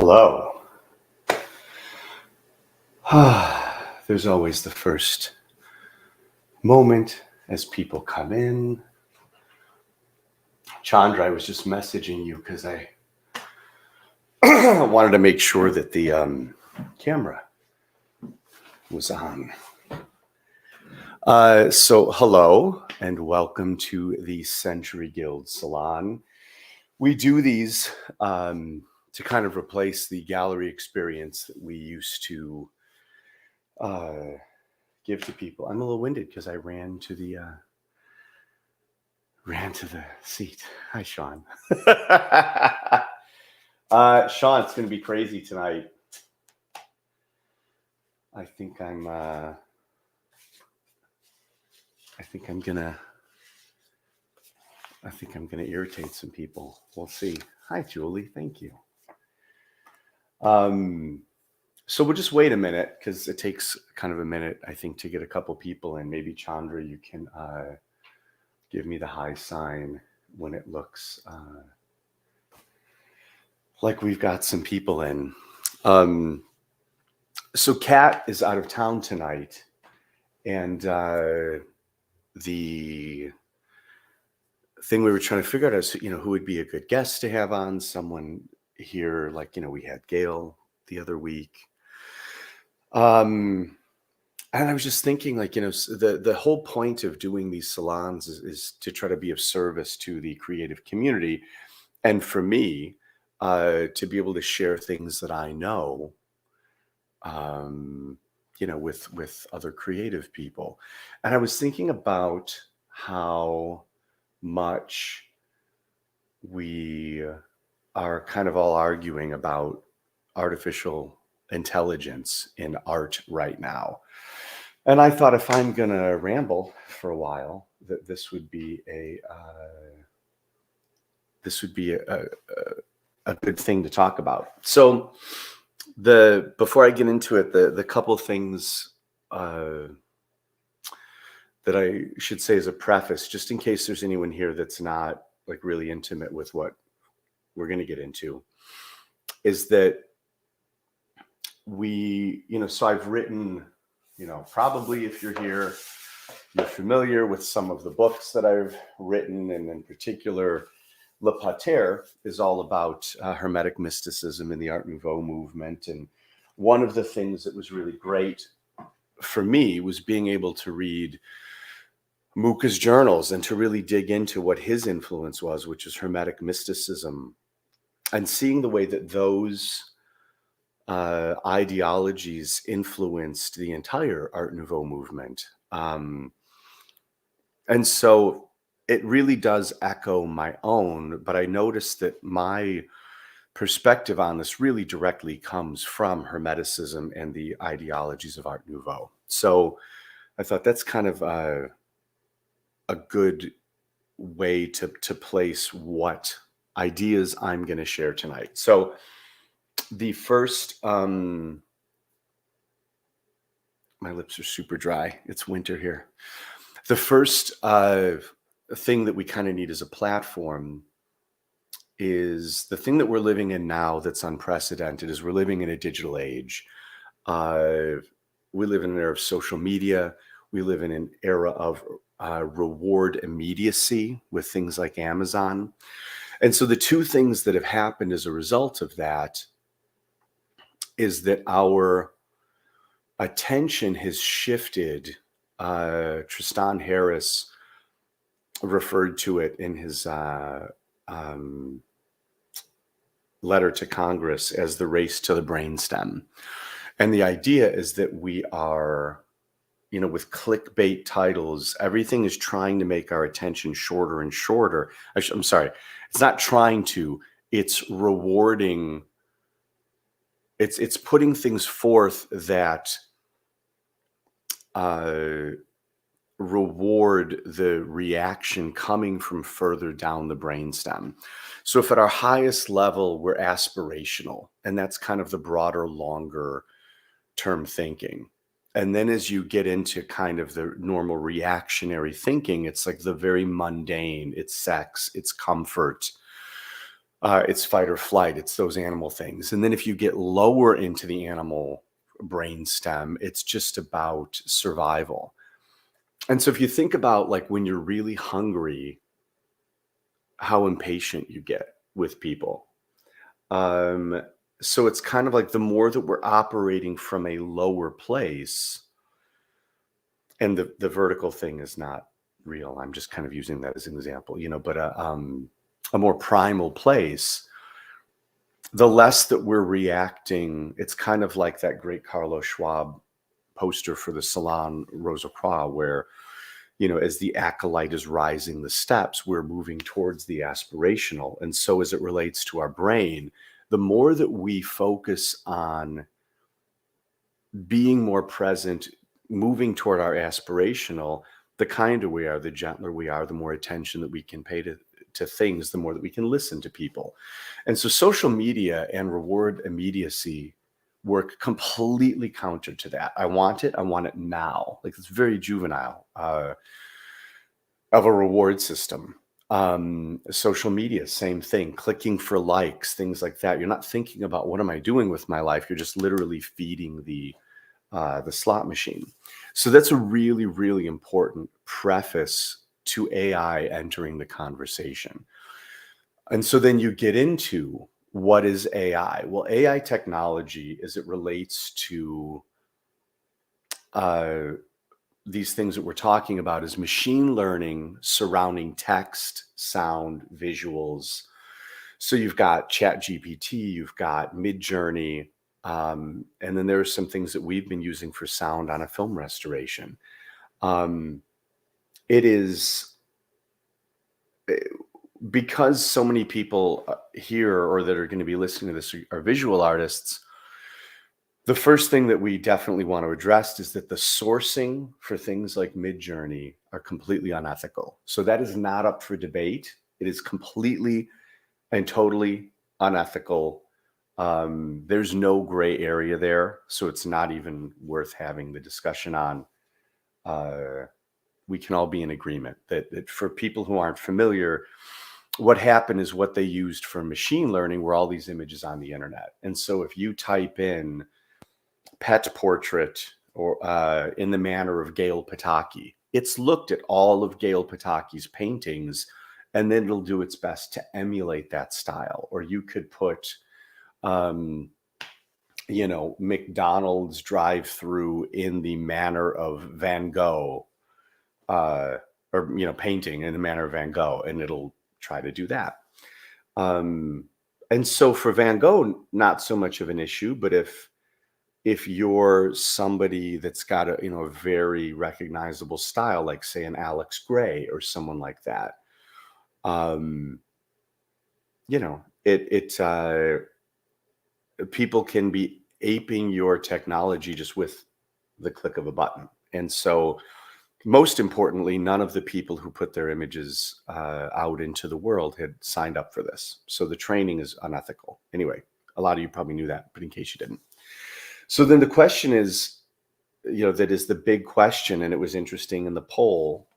Hello. There's always the first moment as people come in. Chandra, I was just messaging you because I wanted to make sure that the camera was on. So hello and welcome to the Century Guild Salon. We do these to kind of replace the gallery experience that we used to give to people. I'm a little winded because I ran to the seat. Hi, Sean. Sean, it's going to be crazy tonight. I think I'm gonna irritate some people. We'll see. Hi, Julie. Thank you. So we'll just wait a minute because it takes kind of a minute, I think, to get a couple people in. Maybe Chandra, you can give me the high sign when it looks like we've got some people in. So Kat is out of town tonight, and the thing we were trying to figure out is, who would be a good guest to have on, someone here, like, we had Gail the other week. And I was just thinking, like, the whole point of doing these salons is to try to be of service to the creative community. And for me, to be able to share things that I know, with other creative people. And I was thinking about how much we are kind of all arguing about artificial intelligence in art right now. And I thought, if I'm going to ramble for a while, that this would be a good thing to talk about. So before I get into it, the couple things that I should say as a preface, just in case there's anyone here that's not like really intimate with what we're going to get into, is that so I've written, probably if you're here, you're familiar with some of the books that I've written, and in particular, Le Pater is all about Hermetic mysticism in the Art Nouveau movement. And one of the things that was really great for me was being able to read Mucha's journals and to really dig into what his influence was, which is Hermetic mysticism, and seeing the way that those ideologies influenced the entire Art Nouveau movement. And so it really does echo my own, but I noticed that my perspective on this really directly comes from Hermeticism and the ideologies of Art Nouveau. So I thought that's kind of a good way to place what ideas I'm going to share tonight. So the first, my lips are super dry. It's winter here. The first thing that we kind of need as a platform is the thing that we're living in now that's unprecedented is we're living in a digital age. We live in an era of social media. We live in an era of reward immediacy with things like Amazon. And so the two things that have happened as a result of that is that our attention has shifted. Tristan Harris referred to it in his letter to Congress as the race to the brainstem. And the idea is that we are, with clickbait titles, everything is trying to make our attention shorter and shorter. I'm sorry, it's not trying to, it's rewarding. It's putting things forth that reward the reaction coming from further down the brainstem. So if at our highest level, we're aspirational, and that's kind of the broader, longer term thinking. And then as you get into kind of the normal reactionary thinking, it's like the very mundane, it's sex, it's comfort, It's fight or flight. It's those animal things. And then if you get lower into the animal brainstem, it's just about survival. And so if you think about like when you're really hungry, how impatient you get with people. Um, so it's kind of like the more that we're operating from a lower place, and the vertical thing is not real. I'm just kind of using that as an example, but a more primal place, the less that we're reacting. It's kind of like that great Carlos Schwab poster for the Salon Rosa Croix, where, as the acolyte is rising the steps, we're moving towards the aspirational. And so as it relates to our brain, the more that we focus on being more present, moving toward our aspirational, the kinder we are, the gentler we are, the more attention that we can pay to things, the more that we can listen to people. And so social media and reward immediacy work completely counter to that. I want it now. Like, it's very juvenile of a reward system. Social media, same thing, clicking for likes, things like that. You're not thinking about what am I doing with my life. You're just literally feeding the slot machine. So that's a really, really important preface to AI entering the conversation. And so then you get into, what is AI? Well, AI technology, as it relates to these things that we're talking about, is machine learning surrounding text, sound, visuals. So you've got ChatGPT, you've got Midjourney, and then there are some things that we've been using for sound on a film restoration. It is because so many people here, or that are going to be listening to this, are visual artists. The first thing that we definitely want to address is that the sourcing for things like Midjourney are completely unethical. So that is not up for debate. It is completely and totally unethical. There's no gray area there, so it's not even worth having the discussion on. We can all be in agreement that for people who aren't familiar, what happened is what they used for machine learning were all these images on the internet. And so if you type in pet portrait, or in the manner of Gail Pataki, it's looked at all of Gail Pataki's paintings, and then it'll do its best to emulate that style. Or you could put, McDonald's drive-through in the manner of Van Gogh, or painting in the manner of Van Gogh, and it'll try to do that. And so for Van Gogh, not so much of an issue, but if you're somebody that's got a very recognizable style, like say an Alex Gray or someone like that, people can be aping your technology just with the click of a button. And so, most importantly, none of the people who put their images out into the world had signed up for this. So the training is unethical. Anyway, a lot of you probably knew that, but in case you didn't. So then the question is, that is the big question. And it was interesting in the poll,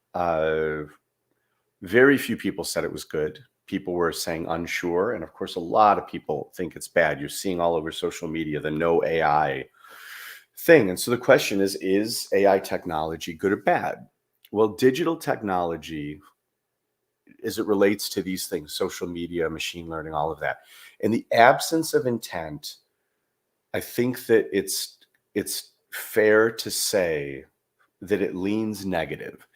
very few people said it was good. People were saying unsure. And of course, a lot of people think it's bad. You're seeing all over social media the no AI thing. And so the question is AI technology good or bad? Well, digital technology, as it relates to these things, social media, machine learning, all of that, in the absence of intent, I think that it's fair to say that it leans negative.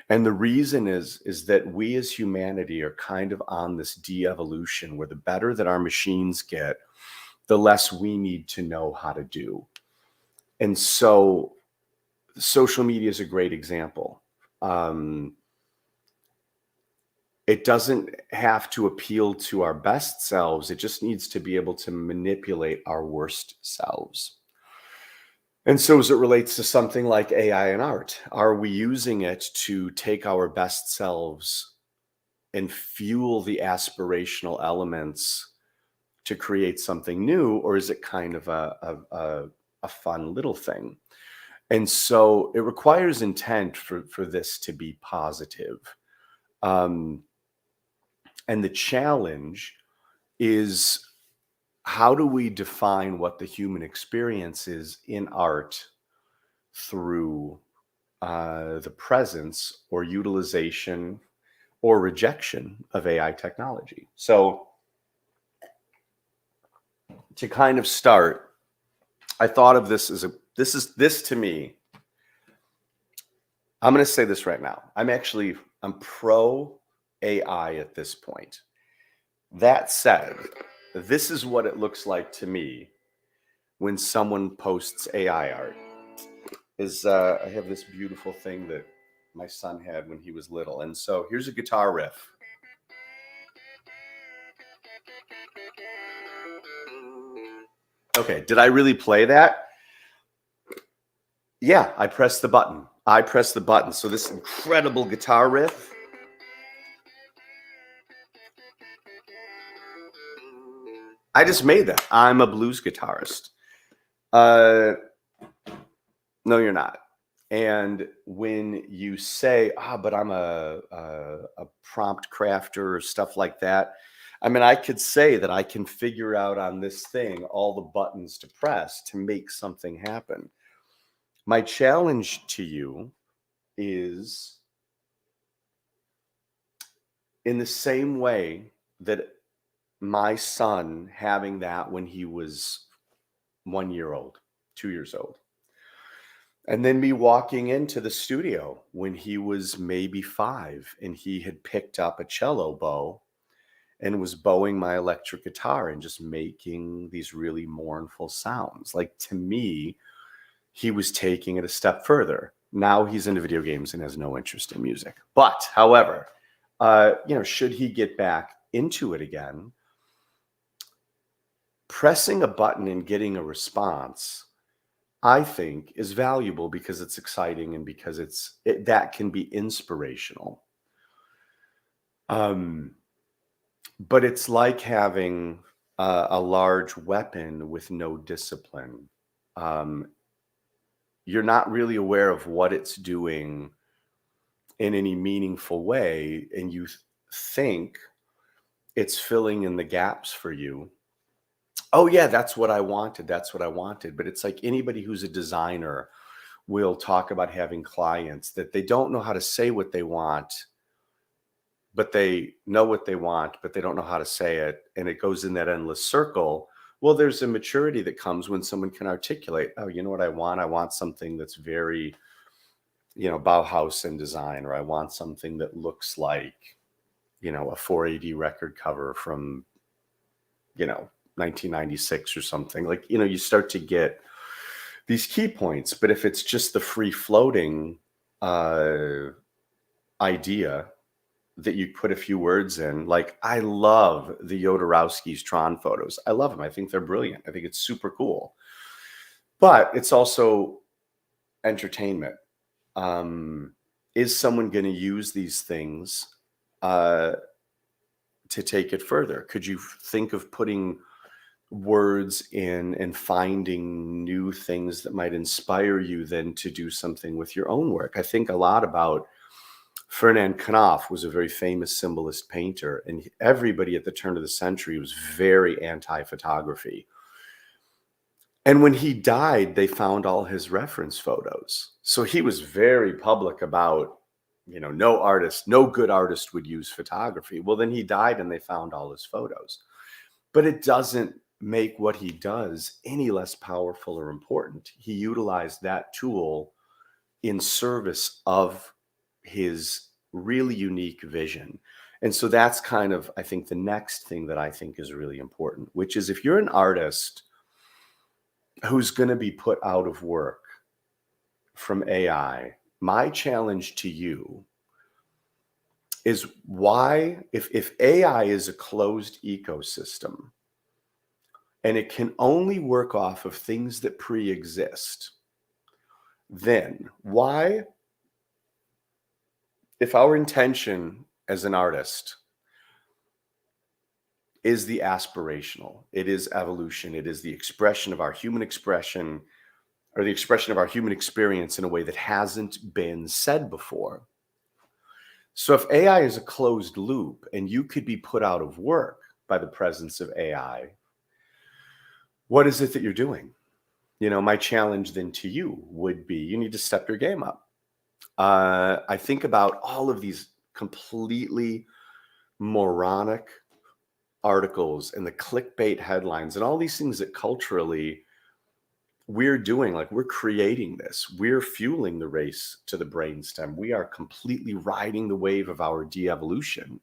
And the reason is that we as humanity are kind of on this de-evolution, where the better that our machines get, the less we need to know how to do. And so social media is a great example. It doesn't have to appeal to our best selves. It just needs to be able to manipulate our worst selves. And so as it relates to something like AI and art, are we using it to take our best selves and fuel the aspirational elements to create something new? Or is it kind of a fun little thing? And so it requires intent for this to be positive. And the challenge is how do we define what the human experience is in art through the presence or utilization or rejection of AI technology? So to kind of start, I thought of this as this to me. I'm going to say this right now. I'm pro AI at this point. That said, this is what it looks like to me when someone posts AI art. I have this beautiful thing that my son had when he was little. And so here's a guitar riff. Okay, did I really play that? Yeah, I pressed the button. So this incredible guitar riff. I just made that. I'm a blues guitarist. No, you're not. And when you say, but I'm a prompt crafter or stuff like that, I mean, I could say that I can figure out on this thing all the buttons to press to make something happen. My challenge to you is, in the same way that my son having that when he was 1 year old, 2 years old, and then me walking into the studio when he was maybe 5 and he had picked up a cello bow and was bowing my electric guitar and just making these really mournful sounds. Like, to me, he was taking it a step further. Now he's into video games and has no interest in music. But, however, should he get back into it again, pressing a button and getting a response, I think, is valuable because it's exciting and because that can be inspirational. But it's like having a large weapon with no discipline. You're not really aware of what it's doing in any meaningful way, and you think it's filling in the gaps for you. Oh yeah, that's what I wanted. But it's like anybody who's a designer will talk about having clients that they don't know how to say what they want, but they know what they want, but they don't know how to say it. And it goes in that endless circle. Well, there's a maturity that comes when someone can articulate, oh, you know what I want? I want something that's very, Bauhaus in design, or I want something that looks like, a 4AD record cover from, 1996 or something. Like, you start to get these key points. But if it's just the free floating idea that you put a few words in, like, I love the Jodorowsky's Tron photos. I love them. I think they're brilliant. I think it's super cool. But it's also entertainment. Is someone going to use these things to take it further? Could you think of putting words in and finding new things that might inspire you then to do something with your own work? I think a lot about Ferdinand Knopf. Was a very famous symbolist painter, and everybody at the turn of the century was very anti-photography. And when he died, they found all his reference photos. So he was very public about, no good artist would use photography. Well, then he died and they found all his photos. But it doesn't make what he does any less powerful or important. He utilized that tool in service of his really unique vision. And so that's kind of, I think, the next thing that I think is really important, which is if you're an artist who's going to be put out of work from AI, my challenge to you is why, if AI is a closed ecosystem and it can only work off of things that pre-exist, then why, if our intention as an artist is the aspirational, it is evolution, it is the expression of our human expression, or the expression of our human experience in a way that hasn't been said before. So if AI is a closed loop and you could be put out of work, by the presence of AI, what is it that you're doing? My challenge then to you would be, you need to step your game up. I think about all of these completely moronic articles and the clickbait headlines and all these things that culturally we're doing. Like, we're creating this, we're fueling the race to the brainstem. We are completely riding the wave of our de-evolution.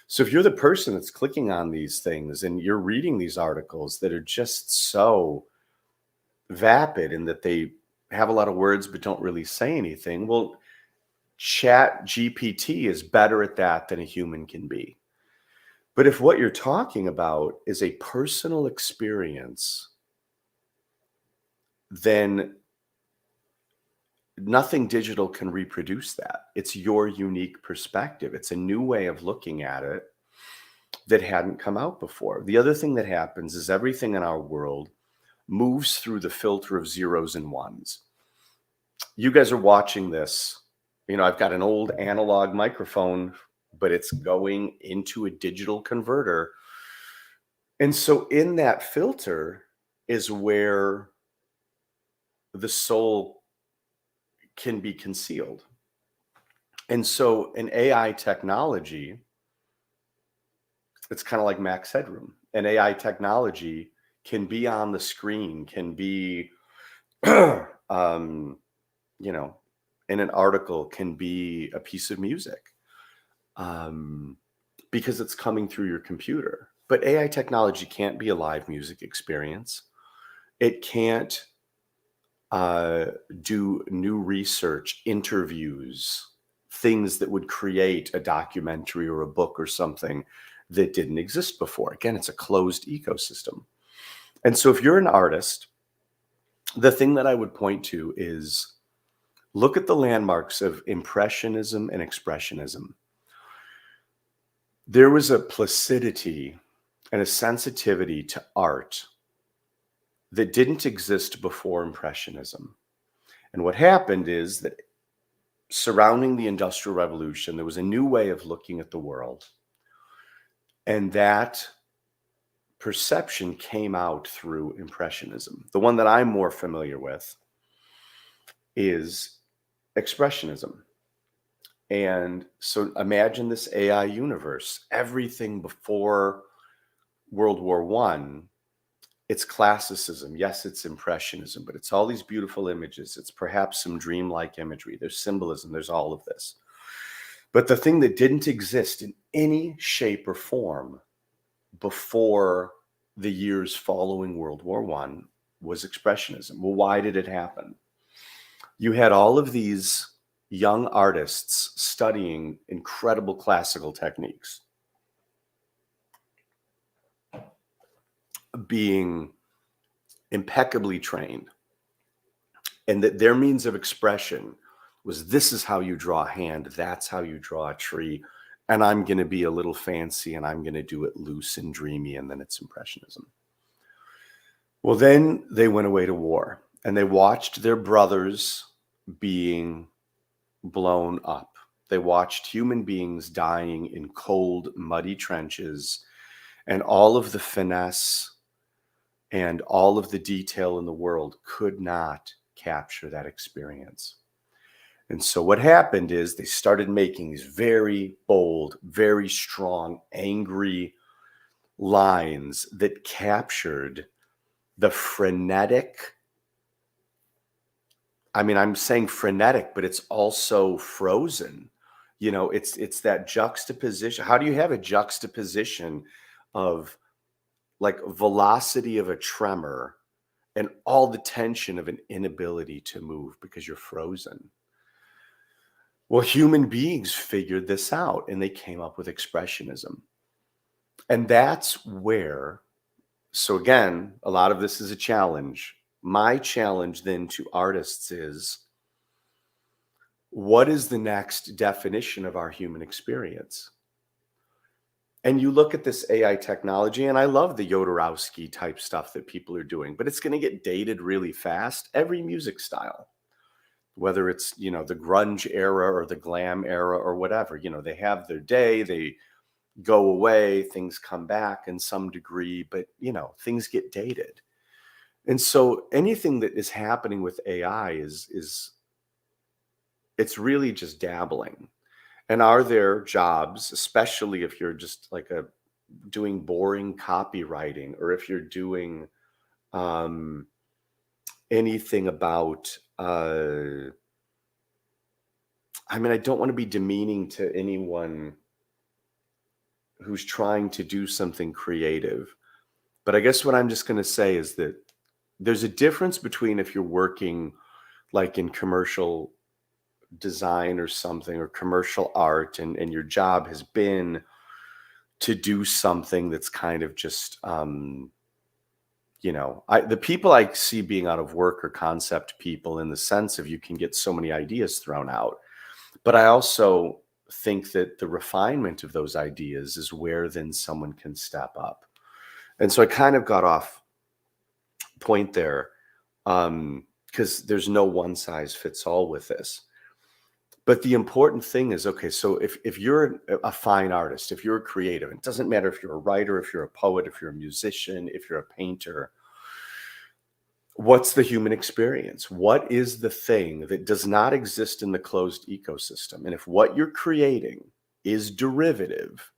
So if you're the person that's clicking on these things and you're reading these articles that are just so vapid and that they have a lot of words but don't really say anything, well, Chat GPT is better at that than a human can be. But if what you're talking about is a personal experience, then nothing digital can reproduce that. It's your unique perspective. It's a new way of looking at it that hadn't come out before. The other thing that happens is everything in our world moves through the filter of zeros and ones. You guys are watching this. I've got an old analog microphone, but it's going into a digital converter. And so in that filter is where the soul can be concealed. And so in AI technology, it's kind of like Max Headroom. An AI technology can be on the screen, can be, in an article, can be a piece of music, because it's coming through your computer. But AI technology can't be a live music experience. It can't do new research, interviews, things that would create a documentary or a book or something that didn't exist before. Again, it's a closed ecosystem. And so if you're an artist, the thing that I would point to is look at the landmarks of Impressionism and Expressionism. There was a placidity and a sensitivity to art that didn't exist before Impressionism. And what happened is that surrounding the Industrial Revolution, there was a new way of looking at the world. And that perception came out through Impressionism. The one that I'm more familiar with is Expressionism. And so imagine this AI universe. Everything before World War I, it's classicism. Yes, it's Impressionism, but it's all these beautiful images. It's perhaps some dreamlike imagery. There's symbolism. There's all of this. But the thing that didn't exist in any shape or form before the years following World War I was Expressionism. Well, why did it happen? You had all of these young artists studying incredible classical techniques, being impeccably trained, and that their means of expression was, this is how you draw a hand, that's how you draw a tree, and I'm going to be a little fancy and I'm going to do it loose and dreamy, and then it's Impressionism. Well, then they went away to war and they watched their brothers being blown up. They watched human beings dying in cold, muddy trenches, and all of the finesse and all of the detail in the world could not capture that experience. And so what happened is they started making these very bold, very strong, angry lines that captured the frenetic. I mean, I'm saying frenetic, but it's also frozen. It's that juxtaposition. How do you have a juxtaposition of like velocity of a tremor and all the tension of an inability to move because you're frozen? Well, human beings figured this out and they came up with Expressionism. And that's where, so again, a lot of this is a challenge. My challenge then to artists is, what is the next definition of our human experience? And you look at this AI technology, and I love the Jodorowsky type stuff that people are doing, but it's going to get dated really fast. Every music style, whether it's, the grunge era or the glam era or whatever, they have their day. go away, things come back in some degree, but things get dated. And so anything that is happening with AI is it's really just dabbling. And are there jobs, especially if you're just like doing boring copywriting, or if you're doing um, anything about, I don't want to be demeaning to anyone who's trying to do something creative, but I guess what I'm just going to say is that there's a difference between if you're working like in commercial design or something, or commercial art, and your job has been to do something that's kind of just, the people I see being out of work are concept people, in the sense of you can get so many ideas thrown out. But I also think that the refinement of those ideas is where then someone can step up. And so I kind of got off point there, because there's no one size fits all with this. But the important thing is, okay, so if you're a fine artist, if you're a creative, it doesn't matter if you're a writer, if you're a poet, if you're a musician, if you're a painter, what's the human experience? What is the thing that does not exist in the closed ecosystem? And if what you're creating is derivative,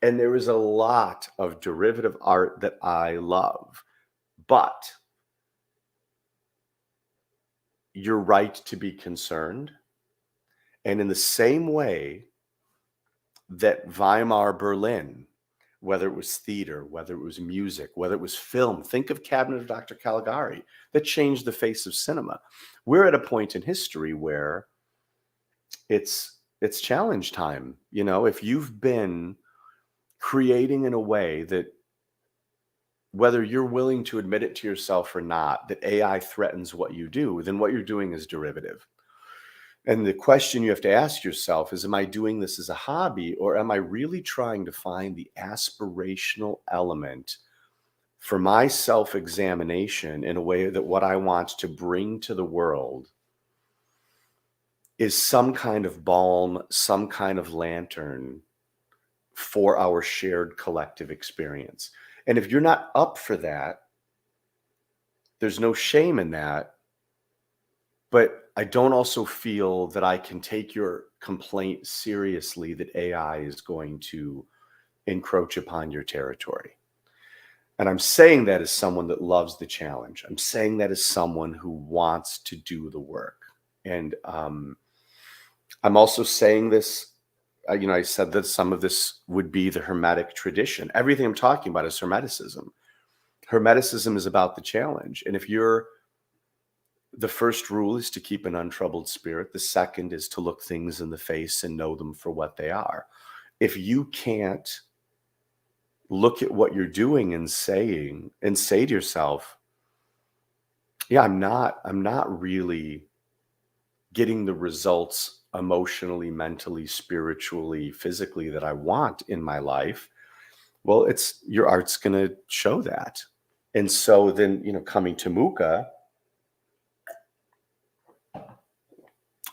and there is a lot of derivative art that I love, but you're right to be concerned. And in the same way that Weimar Berlin, whether it was theater, whether it was music, whether it was film, think of Cabinet of Dr. Caligari, that changed the face of cinema. We're at a point in history where it's challenge time. If you've been creating in a way that, whether you're willing to admit it to yourself or not, that AI threatens what you do, then what you're doing is derivative. And the question you have to ask yourself is, am I doing this as a hobby, or am I really trying to find the aspirational element for my self-examination in a way that what I want to bring to the world is some kind of balm, some kind of lantern for our shared collective experience? And if you're not up for that, there's no shame in that. But I don't also feel that I can take your complaint seriously that AI is going to encroach upon your territory. And I'm saying that as someone that loves the challenge. I'm saying that as someone who wants to do the work. And I'm also saying this, I said that some of this would be the Hermetic tradition. Everything I'm talking about is Hermeticism. Hermeticism is about the challenge. And the first rule is to keep an untroubled spirit. The second is to look things in the face and know them for what they are. If you can't look at what you're doing and say to yourself, yeah, I'm not really getting the results emotionally, mentally, spiritually, physically that I want in my life, well, your art's going to show that. And so then, coming to Mucha,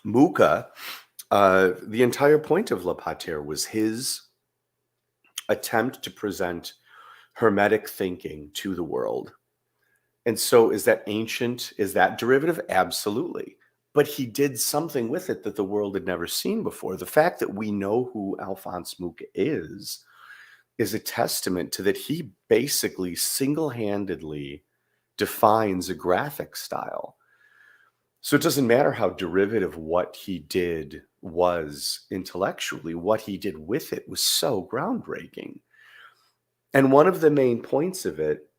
the entire point of Le Pater was his attempt to present Hermetic thinking to the world. And so is that ancient? Is that derivative? Absolutely. But he did something with it that the world had never seen before. The fact that we know who Alphonse Mucha is a testament to that he basically single-handedly defines a graphic style. So it doesn't matter how derivative what he did was intellectually, what he did with it was so groundbreaking. And one of the main points of it,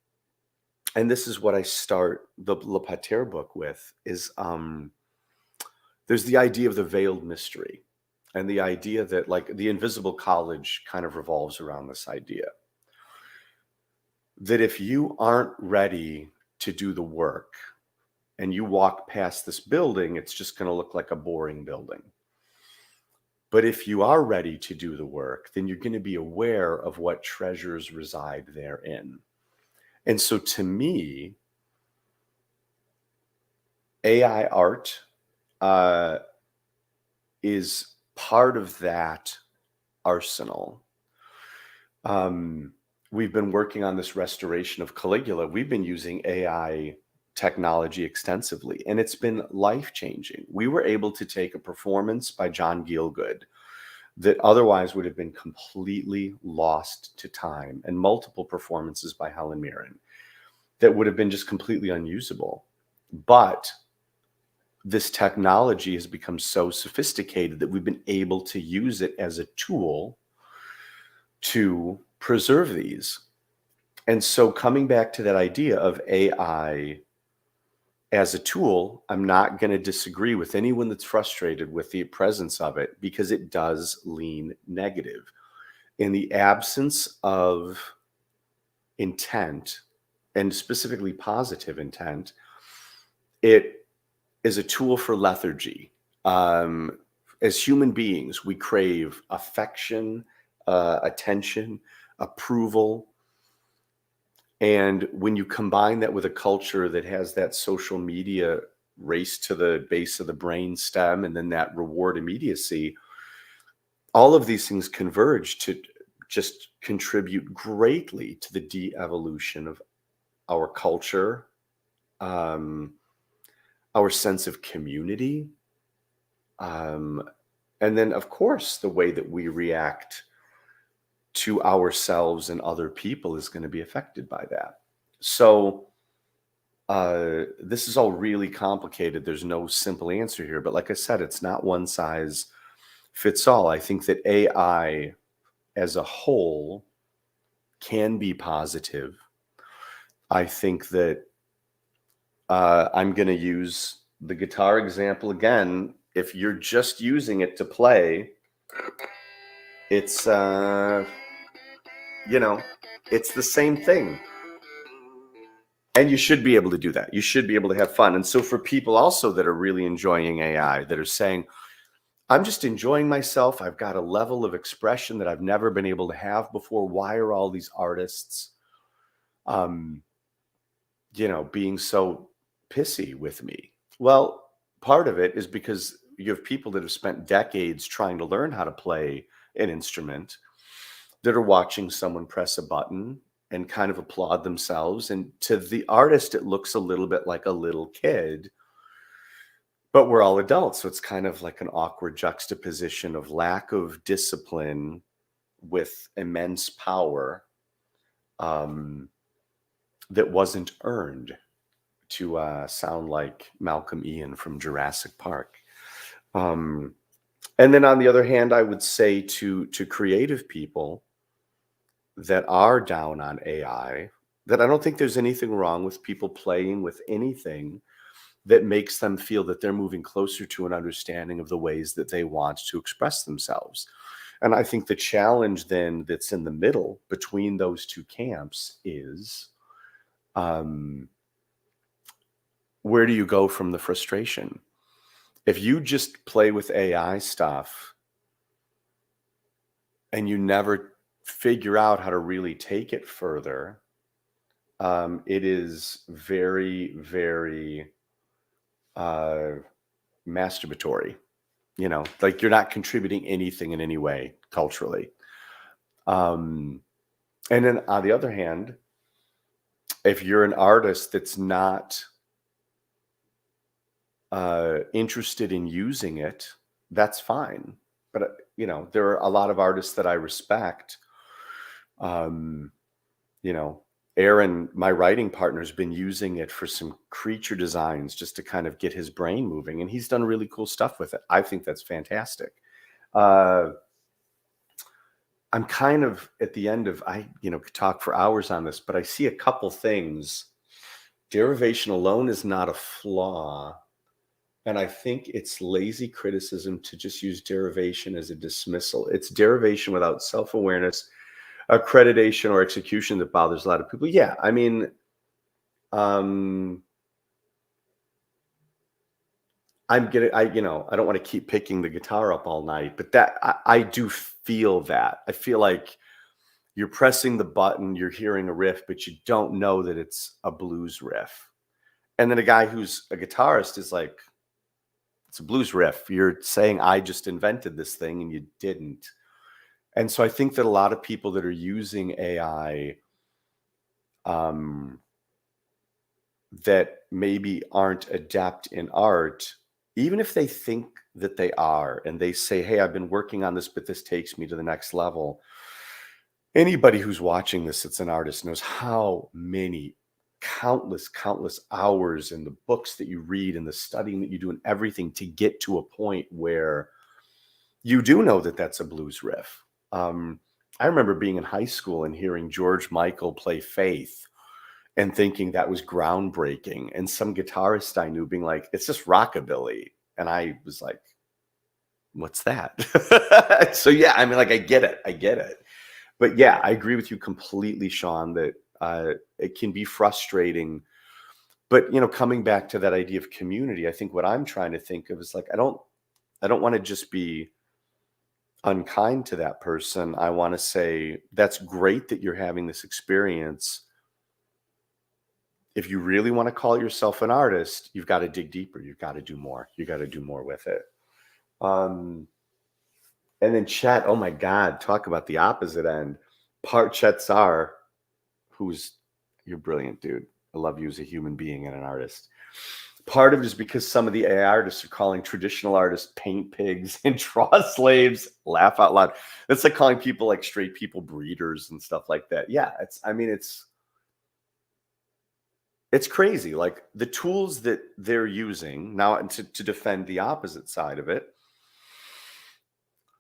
and this is what I start the Le Pater book with, is there's the idea of the veiled mystery, and the idea that, like, the invisible college kind of revolves around this idea that if you aren't ready to do the work and you walk past this building, it's just going to look like a boring building. But if you are ready to do the work, then you're going to be aware of what treasures reside therein. And so to me, AI art is part of that arsenal. We've been working on this restoration of Caligula. We've been using AI technology extensively, and it's been life-changing. We were able to take a performance by John Gielgud that otherwise would have been completely lost to time, and multiple performances by Helen Mirren that would have been just completely unusable. But this technology has become so sophisticated that we've been able to use it as a tool to preserve these. And so coming back to that idea of AI as a tool, I'm not going to disagree with anyone that's frustrated with the presence of it, because it does lean negative. In the absence of intent, and specifically positive intent, it is a tool for lethargy. As human beings, we crave affection, attention, approval. And when you combine that with a culture that has that social media race to the base of the brain stem, and then that reward immediacy, all of these things converge to just contribute greatly to the de-evolution of our culture, our sense of community, and then, of course, the way that we react to ourselves and other people is going to be affected by that. So this is all really complicated. There's no simple answer here. But like I said, it's not one size fits all. I think that AI as a whole can be positive. I think that I'm going to use the guitar example again. If you're just using it to play, it's, it's the same thing. And you should be able to do that. You should be able to have fun. And so for people also that are really enjoying AI, that are saying, I'm just enjoying myself, I've got a level of expression that I've never been able to have before. Why are all these artists, being so pissy with me? Well, part of it is because you have people that have spent decades trying to learn how to play an instrument that are watching someone press a button and kind of applaud themselves. And to the artist, it looks a little bit like a little kid, but we're all adults. So it's kind of like an awkward juxtaposition of lack of discipline with immense power that wasn't earned, to sound like Malcolm Ian from Jurassic Park. And then on the other hand, I would say to creative people that are down on AI, that I don't think there's anything wrong with people playing with anything that makes them feel that they're moving closer to an understanding of the ways that they want to express themselves. And I think the challenge then that's in the middle between those two camps is, where do you go from the frustration? If you just play with AI stuff and you never figure out how to really take it further, it is very, very masturbatory. Like you're not contributing anything in any way culturally. And then on the other hand, if you're an artist that's not interested in using it, that's fine. But there are a lot of artists that I respect. Aaron, my writing partner, has been using it for some creature designs just to kind of get his brain moving, and he's done really cool stuff with it. I think that's fantastic. I'm kind of at the end of, I could talk for hours on this, but I see a couple things. Derivation alone is not a flaw. And I think it's lazy criticism to just use derivation as a dismissal. It's derivation without self-awareness, accreditation, or execution that bothers a lot of people. Yeah, I mean, I don't want to keep picking the guitar up all night, but that I do feel that. I feel like you're pressing the button, you're hearing a riff, but you don't know that it's a blues riff. And then a guy who's a guitarist is like, it's a blues riff. You're saying I just invented this thing and you didn't. And so I think that a lot of people that are using AI um, that maybe aren't adept in art, even if they think that they are, and they say, hey, I've been working on this, but this takes me to the next level. Anybody who's watching this that's an artist knows how many countless hours in the books that you read and the studying that you do and everything to get to a point where you do know that that's a blues riff. I remember being in high school and hearing George Michael play Faith and thinking that was groundbreaking. And some guitarist I knew being like, it's just rockabilly. And I was like, what's that? So yeah, I mean, like, I get it. But yeah, I agree with you completely, Sean, that it can be frustrating. But coming back to that idea of community, I think what I'm trying to think of is like, I don't want to just be unkind to that person. I want to say that's great that you're having this experience. If you really want to call yourself an artist, you've got to dig deeper. You've got to do more. You got to do more with it. And then Chet, oh my God, talk about the opposite end. Chet Sar, you're brilliant, dude. I love you as a human being and an artist. Part of it is because some of the AI artists are calling traditional artists paint pigs and draw slaves. Laugh out loud. It's like calling people like straight people breeders and stuff like that. Yeah, it's crazy. Like the tools that they're using now to defend the opposite side of it.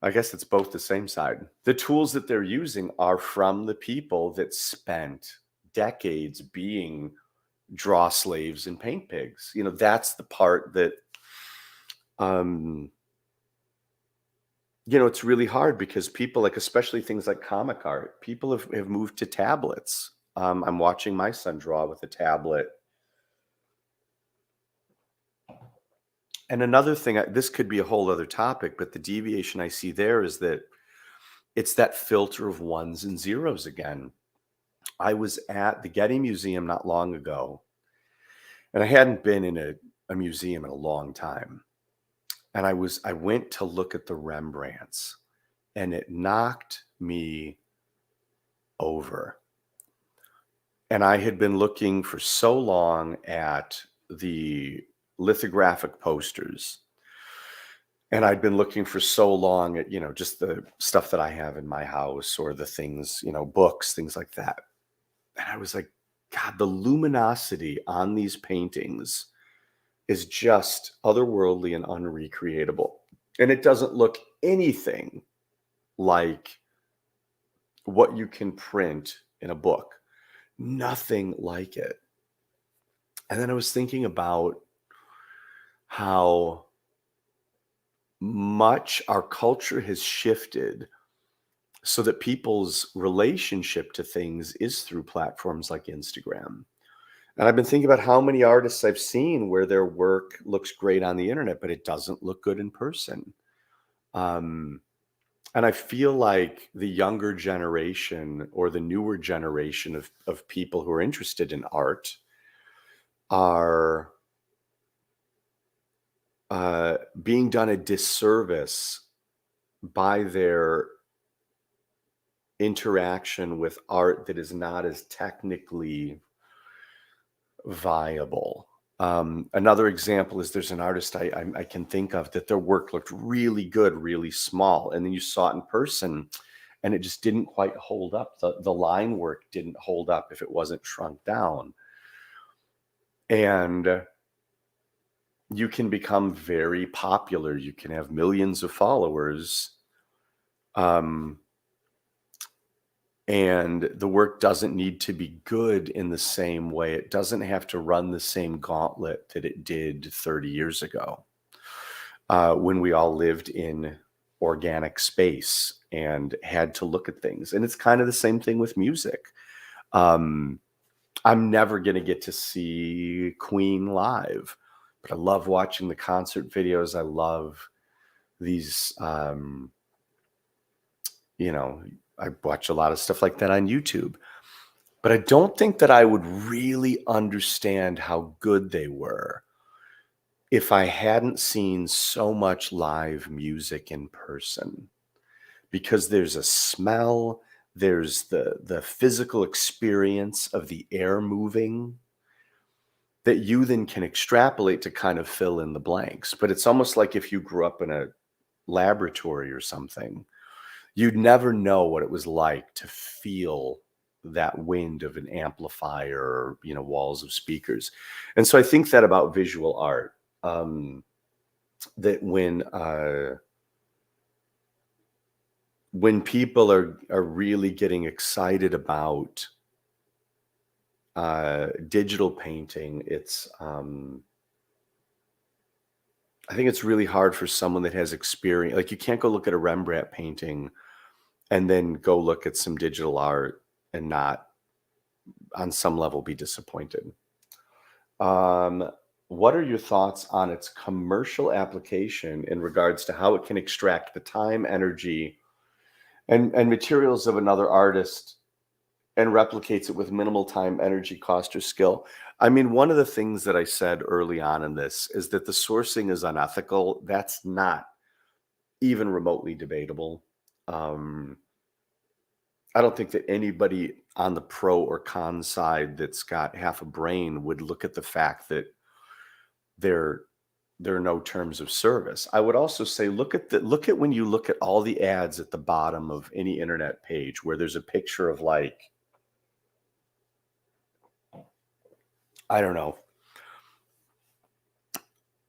I guess it's both the same side. The tools that they're using are from the people that spent decades being draw slaves and paint pigs. That's the part that, it's really hard because people, like, especially things like comic art, people have moved to tablets. I'm watching my son draw with a tablet. And another thing, this could be a whole other topic, but the deviation I see there is that it's that filter of ones and zeros again. I was at the Getty Museum not long ago, and I hadn't been in a museum in a long time. And I went to look at the Rembrandts, and it knocked me over. And I had been looking for so long at the lithographic posters. And I'd been looking for so long at, just the stuff that I have in my house or the things, books, things like that. And I was like, God, the luminosity on these paintings is just otherworldly and unrecreatable. And it doesn't look anything like what you can print in a book. Nothing like it. And then I was thinking about how much our culture has shifted so that people's relationship to things is through platforms like Instagram. And I've been thinking about how many artists I've seen where their work looks great on the internet, but it doesn't look good in person. And I feel like the younger generation or the newer generation of people who are interested in art are being done a disservice by their interaction with art that is not as technically viable. Another example is there's an artist I can think of that their work looked really good, really small. And then you saw it in person and it just didn't quite hold up. The line work didn't hold up if it wasn't shrunk down. And you can become very popular. You can have millions of followers. And the work doesn't need to be good in the same way. It doesn't have to run the same gauntlet that it did 30 years ago, when we all lived in organic space and had to look at things. And it's kind of the same thing with music. I'm never going to get to see Queen live, but I love watching the concert videos. I love these, I watch a lot of stuff like that on YouTube, but I don't think that I would really understand how good they were if I hadn't seen so much live music in person. because there's a smell, there's the physical experience of the air moving that you then can extrapolate to kind of fill in the blanks. But it's almost like if you grew up in a laboratory or something, you'd never know what it was like to feel that wind of an amplifier or, walls of speakers. And so I think that about visual art, that when people are really getting excited about digital painting, I think it's really hard for someone that has experience. Like, you can't go look at a Rembrandt painting and then go look at some digital art and not on some level be disappointed. What are your thoughts on its commercial application in regards to how it can extract the time, energy, and materials of another artist and replicates it with minimal time, energy, cost, or skill? I mean, one of the things that I said early on in this is that the sourcing is unethical. That's not even remotely debatable. I don't think that anybody on the pro or con side that's got half a brain would look at the fact that there are no terms of service. I would also say look at when you look at all the ads at the bottom of any internet page where there's a picture of, like, I don't know,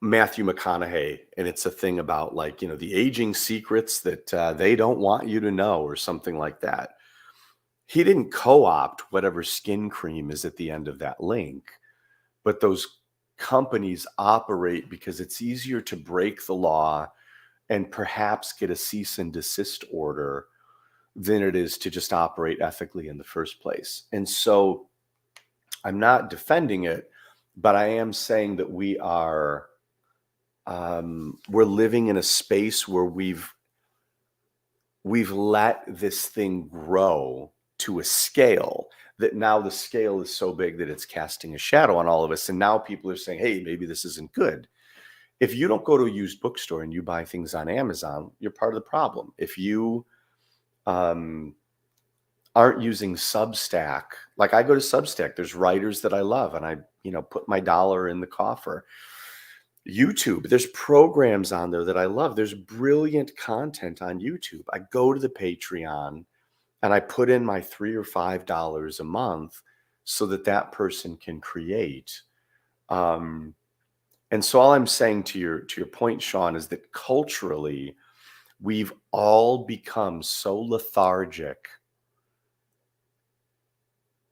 Matthew McConaughey, and it's a thing about, like, the aging secrets that they don't want you to know or something like that. He didn't co-opt whatever skin cream is at the end of that link, but those companies operate because it's easier to break the law and perhaps get a cease and desist order than it is to just operate ethically in the first place. And so I'm not defending it, but I am saying that we're living in a space where we've let this thing grow to a scale that now the scale is so big that it's casting a shadow on all of us. And now people are saying, hey, maybe this isn't good. If you don't go to a used bookstore and you buy things on Amazon, you're part of the problem. If you aren't using Substack, like I go to Substack, there's writers that I love, and I, put my dollar in the coffer. YouTube, there's programs on there that I love. There's brilliant content on YouTube. I go to the Patreon and I put in my $3 or $5 a month so that person can create. And so all I'm saying to your point, Sean, is that culturally, we've all become so lethargic.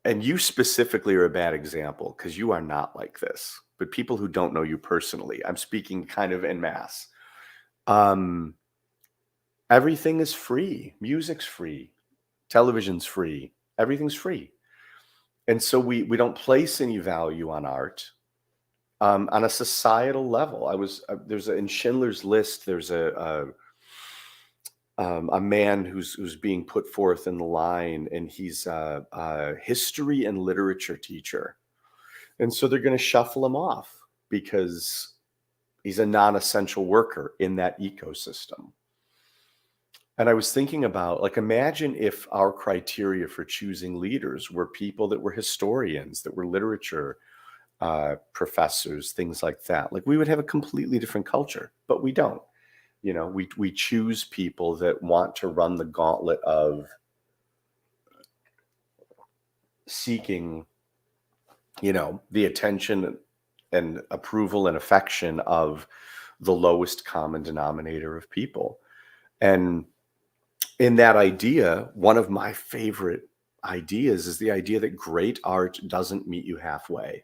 And you specifically are a bad example because you are not like this. But people who don't know you personally, I'm speaking kind of en masse. Everything is free. Music's free. Television's free. Everything's free. And so we don't place any value on art. On a societal level, in Schindler's List, there's a man who's being put forth in the line, and he's a history and literature teacher. And so they're going to shuffle him off because he's a non-essential worker in that ecosystem. And I was thinking about, like, imagine if our criteria for choosing leaders were people that were historians, that were literature professors, things like that. Like, we would have a completely different culture, but we don't. We choose people that want to run the gauntlet of seeking, the attention and approval and affection of the lowest common denominator of people. And in that idea, one of my favorite ideas is the idea that great art doesn't meet you halfway.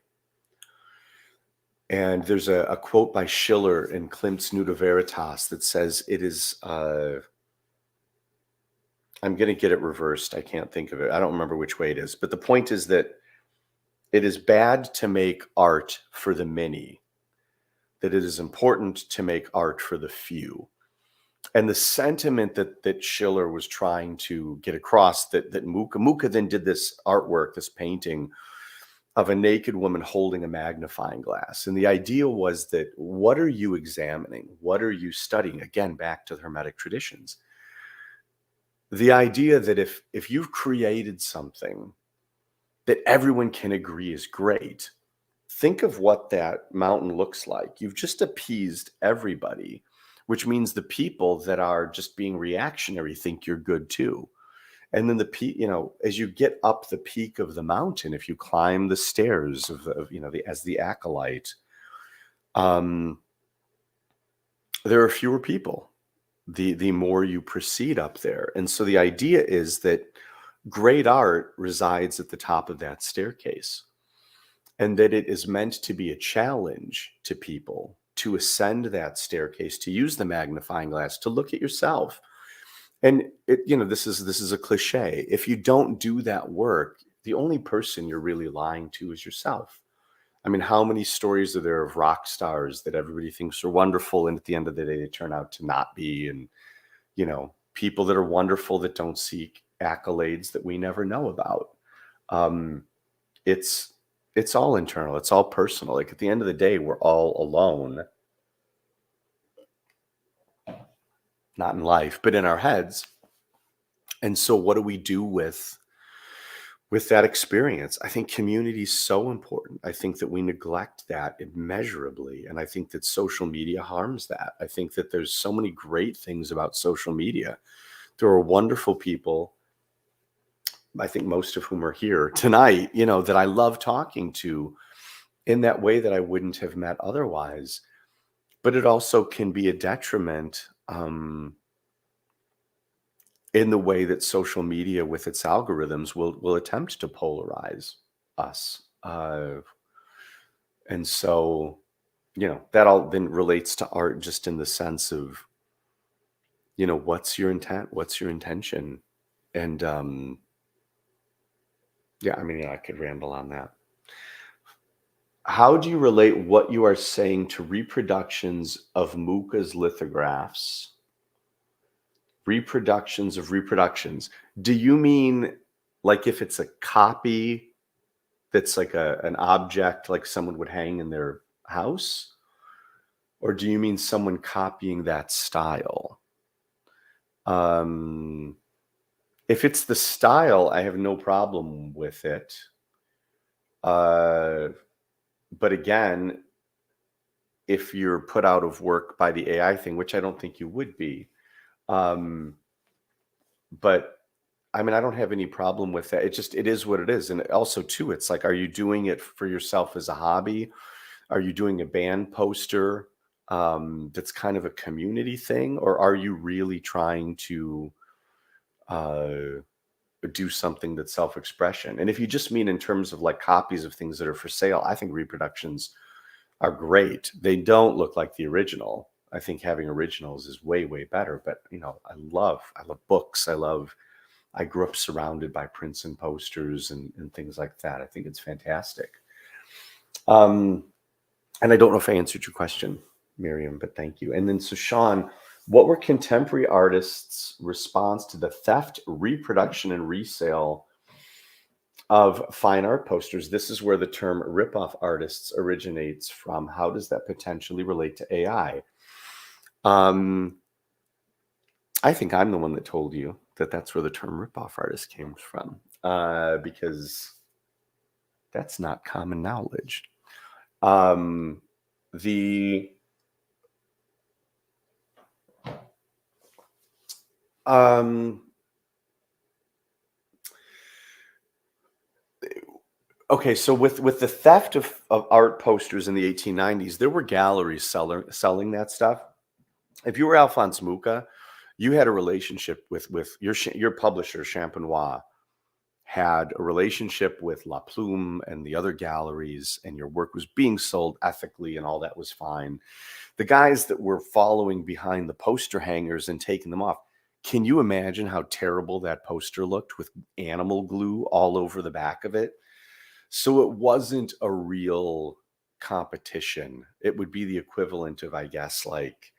And there's a quote by Schiller in Klimt's Nuda Veritas that says it is, I'm going to get it reversed. I can't think of it. I don't remember which way it is. But the point is that it is bad to make art for the many, that it is important to make art for the few. And the sentiment that Schiller was trying to get across, that Mucha then did this artwork, this painting of a naked woman holding a magnifying glass. And the idea was that, what are you examining? What are you studying? Again, back to the Hermetic traditions. the idea that if you've created something that everyone can agree is great, think of what that mountain looks like. You've just appeased everybody, which means the people that are just being reactionary think you're good too. And then as you get up the peak of the mountain, if you climb the stairs as the acolyte, um, there are fewer people the more you proceed up there. And so the idea is that great art resides at the top of that staircase, and that it is meant to be a challenge to people to ascend that staircase, to use the magnifying glass, to look at yourself. And this is a cliche. If you don't do that work, the only person you're really lying to is yourself. I mean, how many stories are there of rock stars that everybody thinks are wonderful, and at the end of the day, they turn out to not be? And, people that are wonderful that don't seek accolades that we never know about. It's all internal. It's all personal. Like, at the end of the day, we're all alone, not in life, but in our heads. And so what do we do with that experience? I think community is so important. I think that we neglect that immeasurably. And I think that social media harms that. I think that there's so many great things about social media. There are wonderful people, I think most of whom are here tonight, that I love talking to in that way that I wouldn't have met otherwise. But it also can be a detriment, in the way that social media with its algorithms will attempt to polarize us. And so, that all then relates to art, just in the sense of, what's your intent? What's your intention? And yeah, I mean, I could ramble on that. How do you relate what you are saying to reproductions of Mucha's lithographs? Reproductions of reproductions. Do you mean like if it's a copy that's like an object like someone would hang in their house? Or do you mean someone copying that style? If it's the style, I have no problem with it. But again, if you're put out of work by the AI thing, which I don't think you would be, but I mean, I don't have any problem with that. It is what it is. And also too, it's like, are you doing it for yourself as a hobby? Are you doing a band poster that's kind of a community thing? Or are you really trying to do something that's self-expression? And if you just mean in terms of like copies of things that are for sale, I think reproductions are great. They don't look like the original. I think having originals is way, way better. But I love books. I grew up surrounded by prints and posters and things like that. I think it's fantastic. And I don't know if I answered your question, Miriam, but thank you. And then, so Sean, what were contemporary artists' response to the theft, reproduction, and resale of fine art posters? This is where the term ripoff artists originates from. How does that potentially relate to AI? I think I'm the one that told you that that's where the term ripoff artist came from, because that's not common knowledge. Okay, so with the theft of art posters in the 1890s, there were galleries selling that stuff. If you were Alphonse Mucha, you had a relationship with your publisher, Champenois, had a relationship with La Plume and the other galleries, and your work was being sold ethically, and all that was fine. The guys that were following behind the poster hangers and taking them off, can you imagine how terrible that poster looked with animal glue all over the back of it? So it wasn't a real competition. It would be the equivalent of, I guess, like,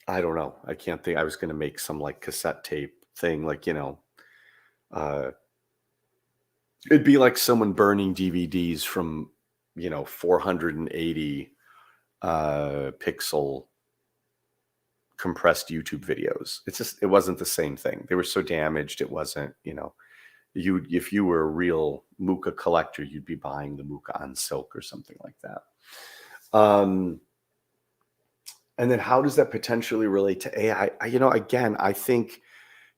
I don't know. I can't think. I was going to make some like cassette tape thing, like, it'd be like someone burning DVDs from, 480 pixel compressed YouTube videos. It wasn't the same thing. They were so damaged. It wasn't, if you were a real Mucha collector, you'd be buying the Mucha on silk or something like that. And then how does that potentially relate to AI? Again, I think,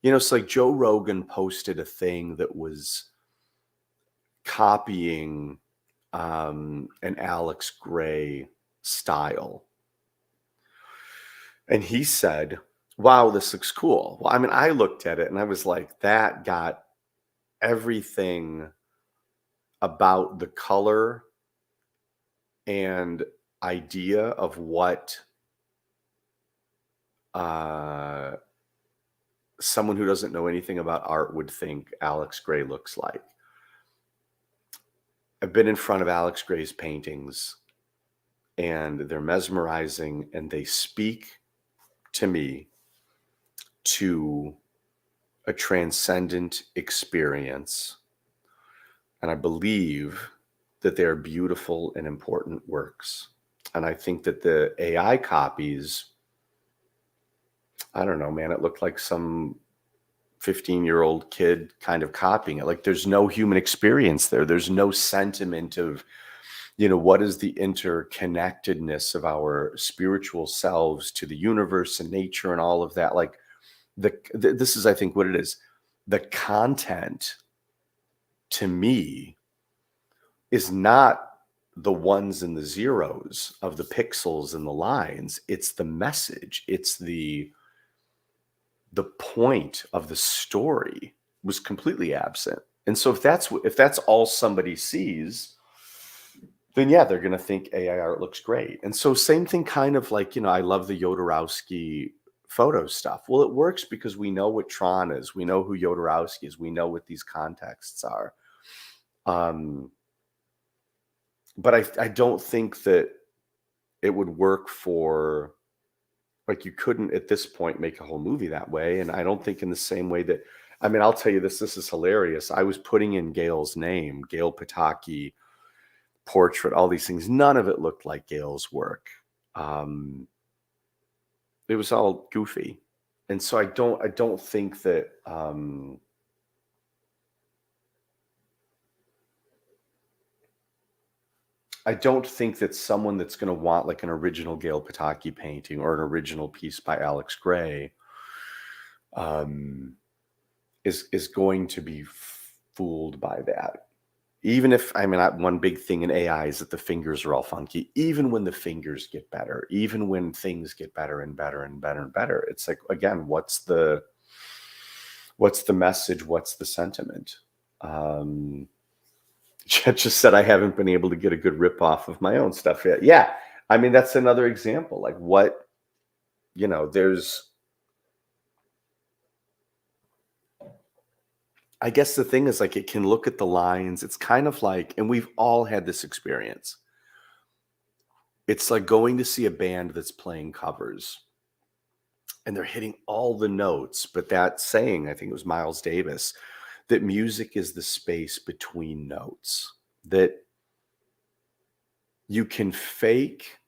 it's like Joe Rogan posted a thing that was copying an Alex Gray style. And he said, wow, this looks cool. Well, I mean, I looked at it and I was like, that got everything about the color and idea of what someone who doesn't know anything about art would think Alex Gray looks like. I've been in front of Alex Gray's paintings and they're mesmerizing and they speak to me to a transcendent experience. And I believe that they are beautiful and important works. And I think that the AI copies, I don't know, man, it looked like some 15-year-old kid kind of copying it. Like there's no human experience there. There's no sentiment of, what is the interconnectedness of our spiritual selves to the universe and nature and all of that. Like this is, I think, what it is. The content to me is not the ones and the zeros of the pixels and the lines. It's the message. It's the point of the story was completely absent. And so if that's all somebody sees, then yeah, they're going to think AI art looks great. And so same thing, kind of like, I love the Jodorowsky photo stuff. Well, it works because we know what Tron is. We know who Jodorowsky is. We know what these contexts are. But I don't think that it would work for, like, you couldn't at this point make a whole movie that way. And I don't think in the same way that, I mean, I'll tell you this is hilarious. I was putting in Gail's name, Gail Pataki, portrait, all these things. None of it looked like Gail's work. It was all goofy. And so I don't think that, I don't think that someone that's going to want like an original Gail Pataki painting or an original piece by Alex Gray is going to be fooled by that. Even if, I mean, one big thing in AI is that the fingers are all funky. Even when the fingers get better, even when things get better and better and better and better, it's like, again, what's the message? What's the sentiment? Chet just said, I haven't been able to get a good ripoff of my own stuff yet. Yeah. I mean, that's another example. Like what, I guess the thing is, like, it can look at the lines. It's kind of like, and we've all had this experience. It's like going to see a band that's playing covers and they're hitting all the notes. But that saying, I think it was Miles Davis, that music is the space between notes, that you can fake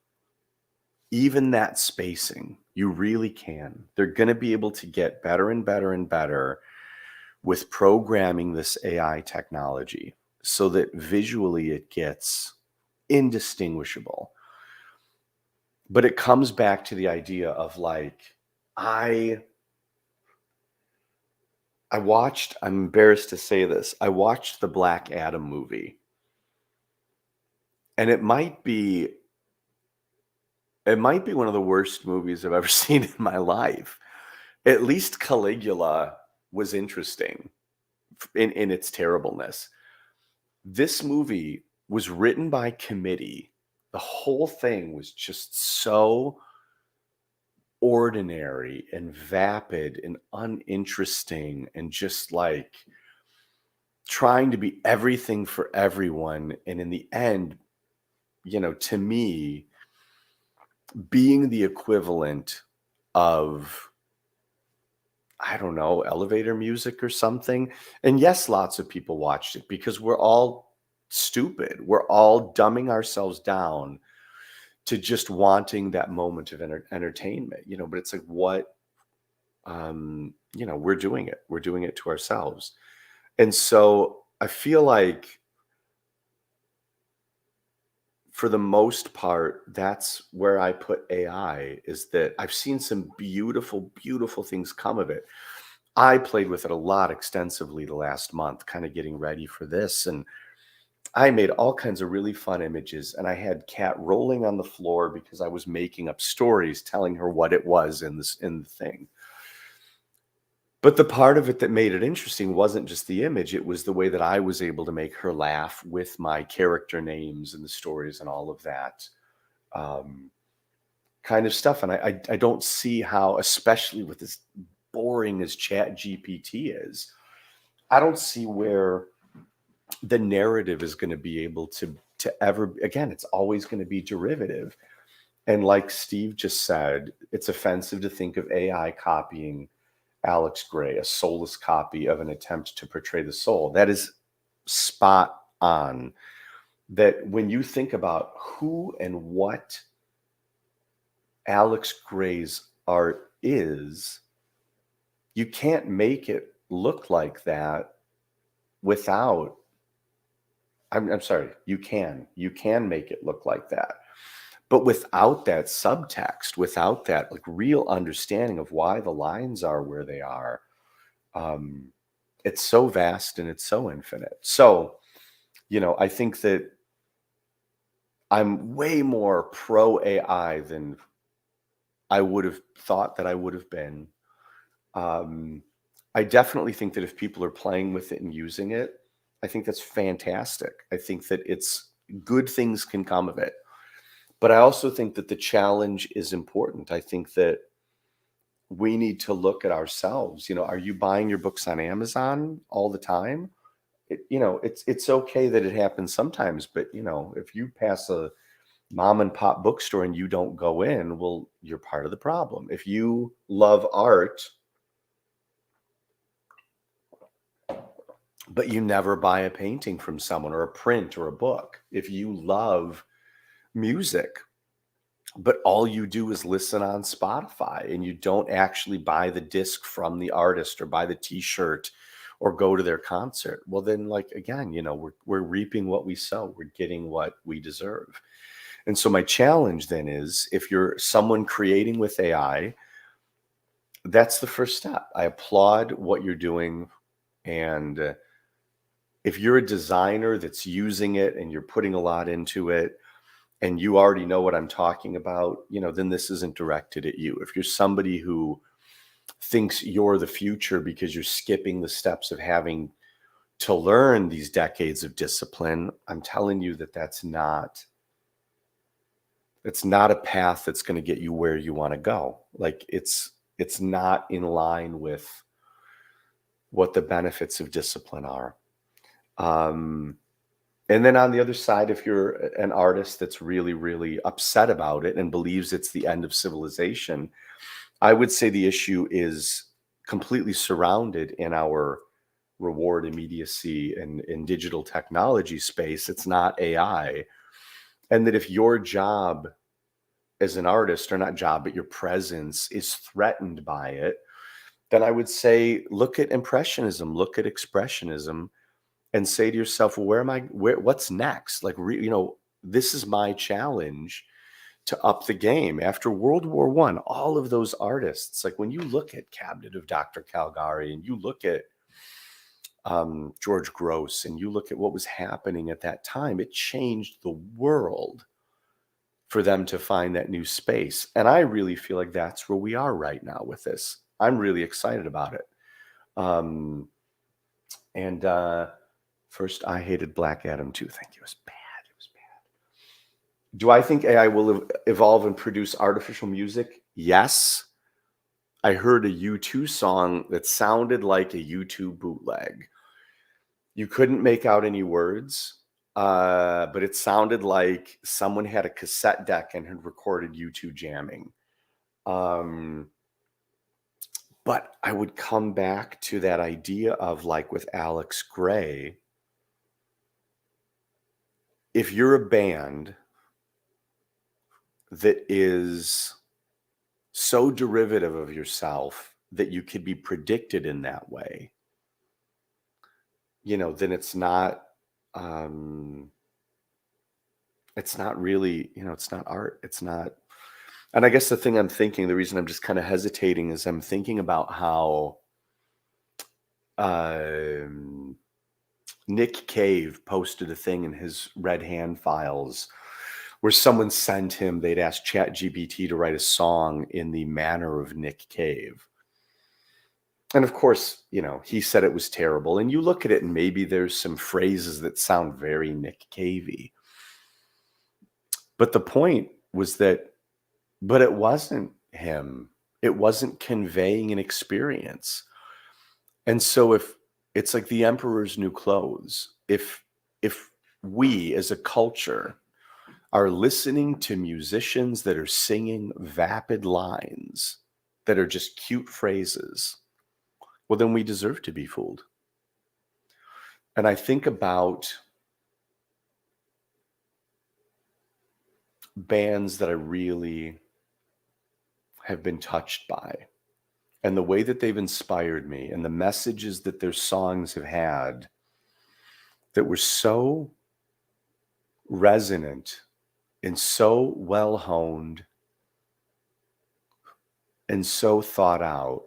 even that spacing. You really can. They're going to be able to get better and better and better with programming this AI technology so that visually it gets indistinguishable. But it comes back to the idea of like, I watched, I'm embarrassed to say this, I watched the Black Adam movie. And it might be one of the worst movies I've ever seen in my life. At least Caligula was interesting in its terribleness. This movie was written by committee. The whole thing was just so ordinary and vapid and uninteresting and just like trying to be everything for everyone. And in the end, to me, being the equivalent of, I don't know, elevator music or something. And yes, lots of people watched it because we're all stupid. We're all dumbing ourselves down to just wanting that moment of entertainment, but it's like, what, we're doing it. We're doing it to ourselves. And so I feel like for the most part, that's where I put AI, is that I've seen some beautiful, beautiful things come of it. I played with it a lot extensively the last month, kind of getting ready for this. And I made all kinds of really fun images. And I had Kat rolling on the floor because I was making up stories, telling her what it was in the thing. But the part of it that made it interesting wasn't just the image, it was the way that I was able to make her laugh with my character names and the stories and all of that kind of stuff. And I don't see how, especially with as boring as Chat GPT is, I don't see where the narrative is going to be able to ever, again, it's always going to be derivative. And like Steve just said, it's offensive to think of AI copying Alex Gray, a soulless copy of an attempt to portray the soul. That is spot on. That when you think about who and what Alex Gray's art is, you can't make it look like that without, I'm sorry, you can make it look like that. But without that subtext, without that like real understanding of why the lines are where they are, it's so vast and it's so infinite. So, I think that I'm way more pro AI than I would have thought that I would have been. I definitely think that if people are playing with it and using it, I think that's fantastic. I think that it's good things can come of it. But I also think that the challenge is important. I think that we need to look at ourselves. Are you buying your books on Amazon all the time? It's okay that it happens sometimes, but if you pass a mom and pop bookstore and you don't go in, well, you're part of the problem. If you love art, but you never buy a painting from someone or a print or a book, if you love music, but all you do is listen on Spotify and you don't actually buy the disc from the artist or buy the t-shirt or go to their concert, well then, like, again, we're reaping what we sow. We're getting what we deserve. And so my challenge then is, if you're someone creating with AI, that's the first step. I applaud what you're doing. And if you're a designer that's using it and you're putting a lot into it, and you already know what I'm talking about, then this isn't directed at you. If you're somebody who thinks you're the future because you're skipping the steps of having to learn these decades of discipline, I'm telling you that that's not a path that's going to get you where you want to go. Like, it's not in line with what the benefits of discipline are. And then on the other side, if you're an artist that's really, really upset about it and believes it's the end of civilization, I would say the issue is completely surrounded in our reward immediacy and in digital technology space. It's not AI. And that if your job as an artist, or not job, but your presence is threatened by it, then I would say look at Impressionism, look at Expressionism, and say to yourself, well, what's next? Like, this is my challenge to up the game. After World War I, all of those artists, like when you look at Cabinet of Dr. Caligari and you look at George Gross and you look at what was happening at that time, it changed the world for them to find that new space. And I really feel like that's where we are right now with this. I'm really excited about it. First, I hated Black Adam too. Thank you. It was bad. It was bad. Do I think AI will evolve and produce artificial music? Yes. I heard a U2 song that sounded like a YouTube bootleg. You couldn't make out any words, but it sounded like someone had a cassette deck and had recorded U2 jamming. But I would come back to that idea of, like with Alex Gray, if you're a band that is so derivative of yourself that you could be predicted in that way, then it's not really, it's not art. It's not. And I guess the reason I'm just kind of hesitating is I'm thinking about how um, Nick Cave posted a thing in his Red Hand files where someone sent him, they'd asked ChatGPT to write a song in the manner of Nick Cave. And of course, he said it was terrible. And you look at it and maybe there's some phrases that sound very Nick Cavey. But the point was but it wasn't him. It wasn't conveying an experience. And so if it's like the emperor's new clothes, if we as a culture are listening to musicians that are singing vapid lines that are just cute phrases, well, then we deserve to be fooled. And I think about bands that I really have been touched by and the way that they've inspired me and the messages that their songs have had that were so resonant and so well honed and so thought out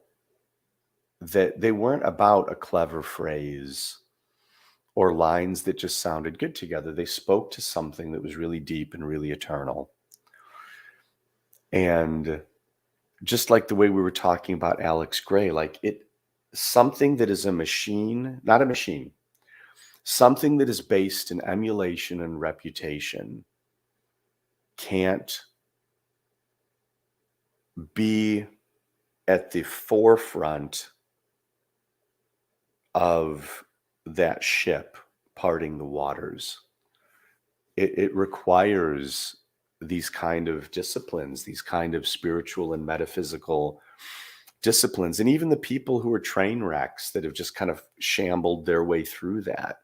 that they weren't about a clever phrase or lines that just sounded good together. They spoke to something that was really deep and really eternal. And just like the way we were talking about Alex Gray, something that is a machine, not a machine, something that is based in emulation and reputation can't be at the forefront of that ship parting the waters. It requires these kind of disciplines, these kind of spiritual and metaphysical disciplines, and even the people who are train wrecks that have just kind of shambled their way through that.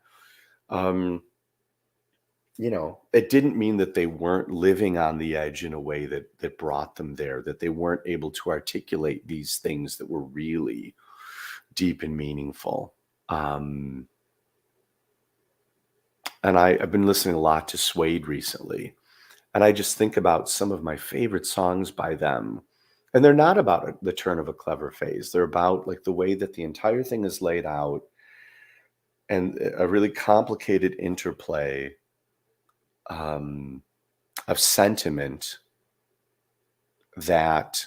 It didn't mean that they weren't living on the edge in a way that brought them there, that they weren't able to articulate these things that were really deep and meaningful. And I've been listening a lot to Suede recently, and I just think about some of my favorite songs by them. And they're not about the turn of a clever phrase. They're about like the way that the entire thing is laid out and a really complicated interplay of sentiment that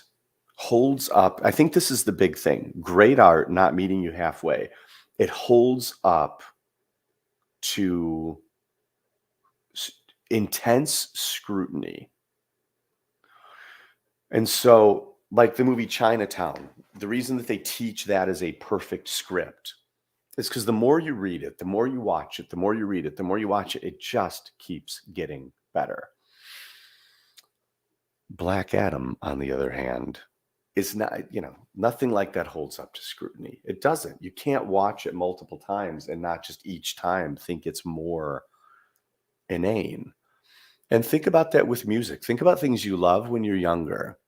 holds up. I think this is the big thing. Great art not meeting you halfway. It holds up to intense scrutiny. And so, like the movie Chinatown, the reason that they teach that as a perfect script is because the more you read it, the more you watch it, the more you read it, the more you watch it, it just keeps getting better. Black Adam, on the other hand, is not, nothing like that holds up to scrutiny. It doesn't. You can't watch it multiple times and not just each time think it's more inane. And think about that with music. Think about things you love when you're younger.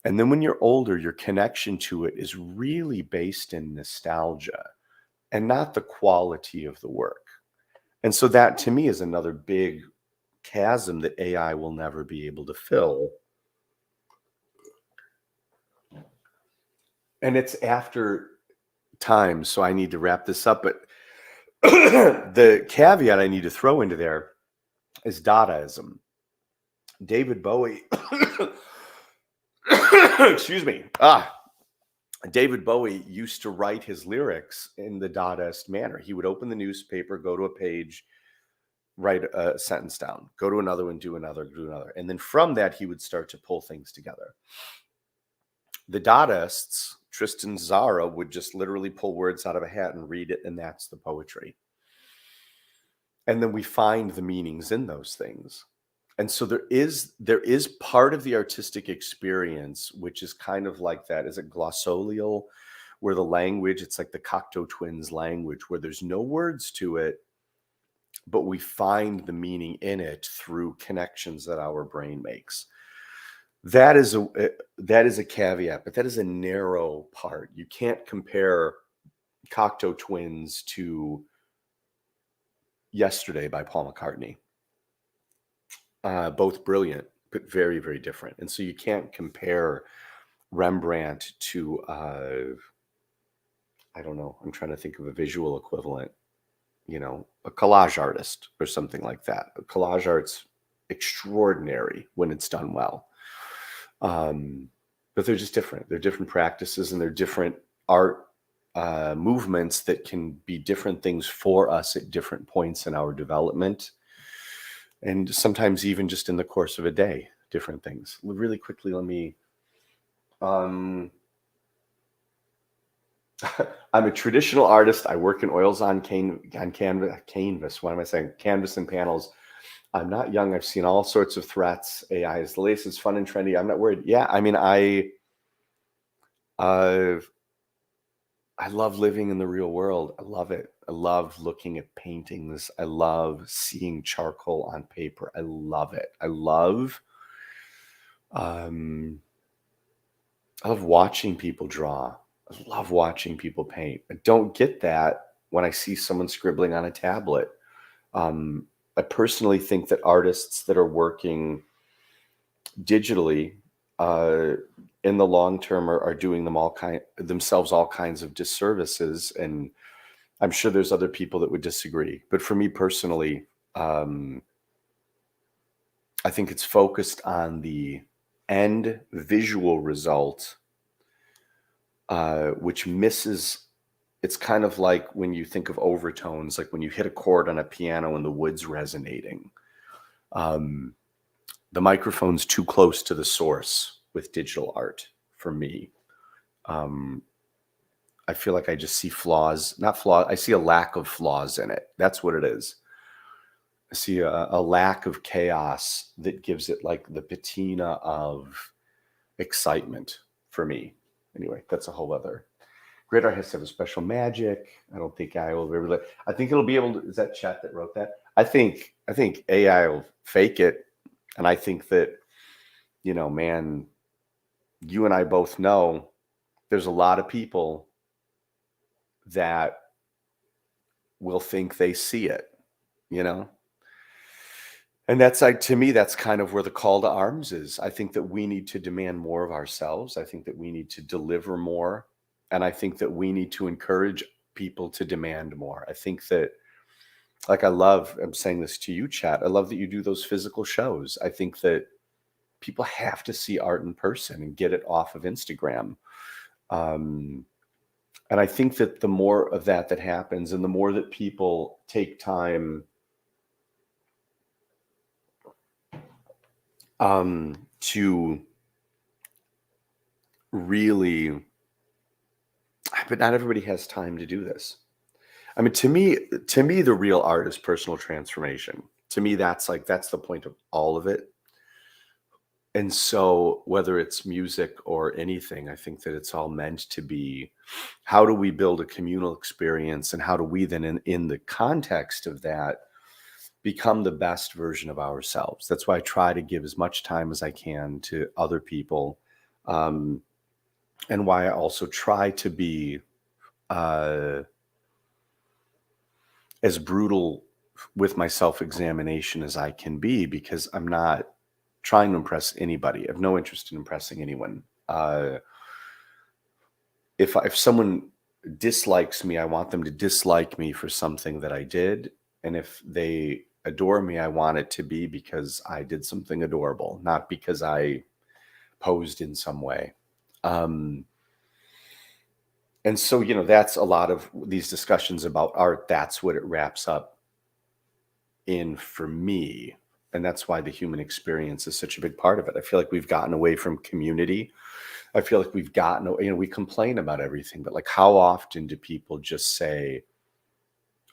And then when you're older, your connection to it is really based in nostalgia and not the quality of the work. And so that to me is another big chasm that AI will never be able to fill. And it's after time, so I need to wrap this up. But the caveat I need to throw into there is Dadaism. David Bowie, excuse me. David Bowie used to write his lyrics in the Dadaist manner. He would open the newspaper, go to a page, write a sentence down, go to another one, do another. And then from that, he would start to pull things together. The Dadaists, Tristan Tzara, would just literally pull words out of a hat and read it, and that's the poetry. And then we find the meanings in those things. And so there is part of the artistic experience, which is kind of like that. Is it glossolial, where the language, it's like the Cocteau Twins language, where there's no words to it, but we find the meaning in it through connections that our brain makes. That is a caveat, but that is a narrow part. You can't compare Cocteau Twins to Yesterday by Paul McCartney. Both brilliant, but very, very different. And so you can't compare Rembrandt to, I don't know, I'm trying to think of a visual equivalent, a collage artist or something like that. Collage art's extraordinary when it's done well. But they're just different. They're different practices, and they're different art movements that can be different things for us at different points in our development. And sometimes even just in the course of a day, different things. Really quickly, let me, I'm a traditional artist. I work in oils on canvas. What am I saying? Canvas and panels. I'm not young. I've seen all sorts of threats. AI is the latest. It's fun and trendy. I'm not worried. Yeah, I mean, I love living in the real world. I love it. I love looking at paintings. I love seeing charcoal on paper. I love it. I love watching people draw. I love watching people paint. I don't get that when I see someone scribbling on a tablet. I personally think that artists that are working digitally in the long term are doing themselves all kinds of disservices, and I'm sure there's other people that would disagree. But for me personally, I think it's focused on the end visual result, which misses. It's kind of like when you think of overtones, like when you hit a chord on a piano and the wood's resonating. The microphone's too close to the source with digital art for me. I feel like I just see flaws, not flaws. I see a lack of flaws in it. That's what it is. I see a lack of chaos that gives it like the patina of excitement for me. Anyway, that's a whole other. Great art has to have a special magic. I don't think I will ever. I think it'll be able to. Is that chat that wrote that? I think AI will fake it, and I think that, man, you and I both know there's a lot of people that will think they see it, and that's like, to me, that's kind of where the call to arms is. I think that we need to demand more of ourselves. I think that we need to deliver more. And I think that we need to encourage people to demand more. I think that, like, I'm saying this to you, chat. I love that you do those physical shows. I think that people have to see art in person and get it off of Instagram. And I think that the more of that happens, and the more that people take time to really, but not everybody has time to do this. I mean, to me, the real art is personal transformation. To me, that's the point of all of it. And so whether it's music or anything, I think that it's all meant to be, how do we build a communal experience, and how do we then in the context of that become the best version of ourselves? That's why I try to give as much time as I can to other people. And why I also try to be as brutal with my self-examination as I can be, because I'm not trying to impress anybody. I have no interest in impressing anyone. If someone dislikes me, I want them to dislike me for something that I did. And if they adore me, I want it to be because I did something adorable, not because I posed in some way. And so, that's a lot of these discussions about art. That's what it wraps up in for me. And that's why the human experience is such a big part of it. I feel like we've gotten away from community. I feel like we've gotten, we complain about everything, but like, how often do people just say,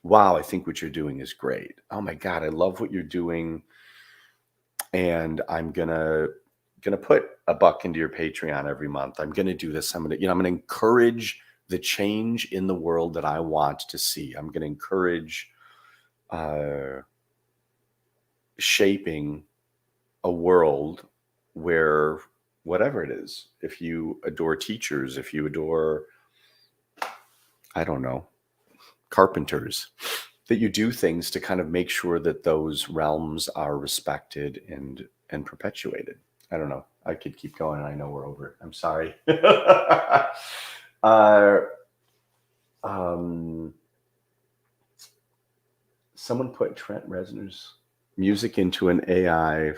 wow, I think what you're doing is great. Oh my God, I love what you're doing. And I'm gonna put $1 into your Patreon every month. I'm gonna do this. I'm gonna encourage the change in the world that I want to see. I'm gonna encourage shaping a world where whatever it is, if you adore teachers, if you adore, I don't know, carpenters, that you do things to kind of make sure that those realms are respected and perpetuated. I don't know. I could keep going. I know we're over. I'm sorry. uh, Someone put Trent Reznor's music into an AI.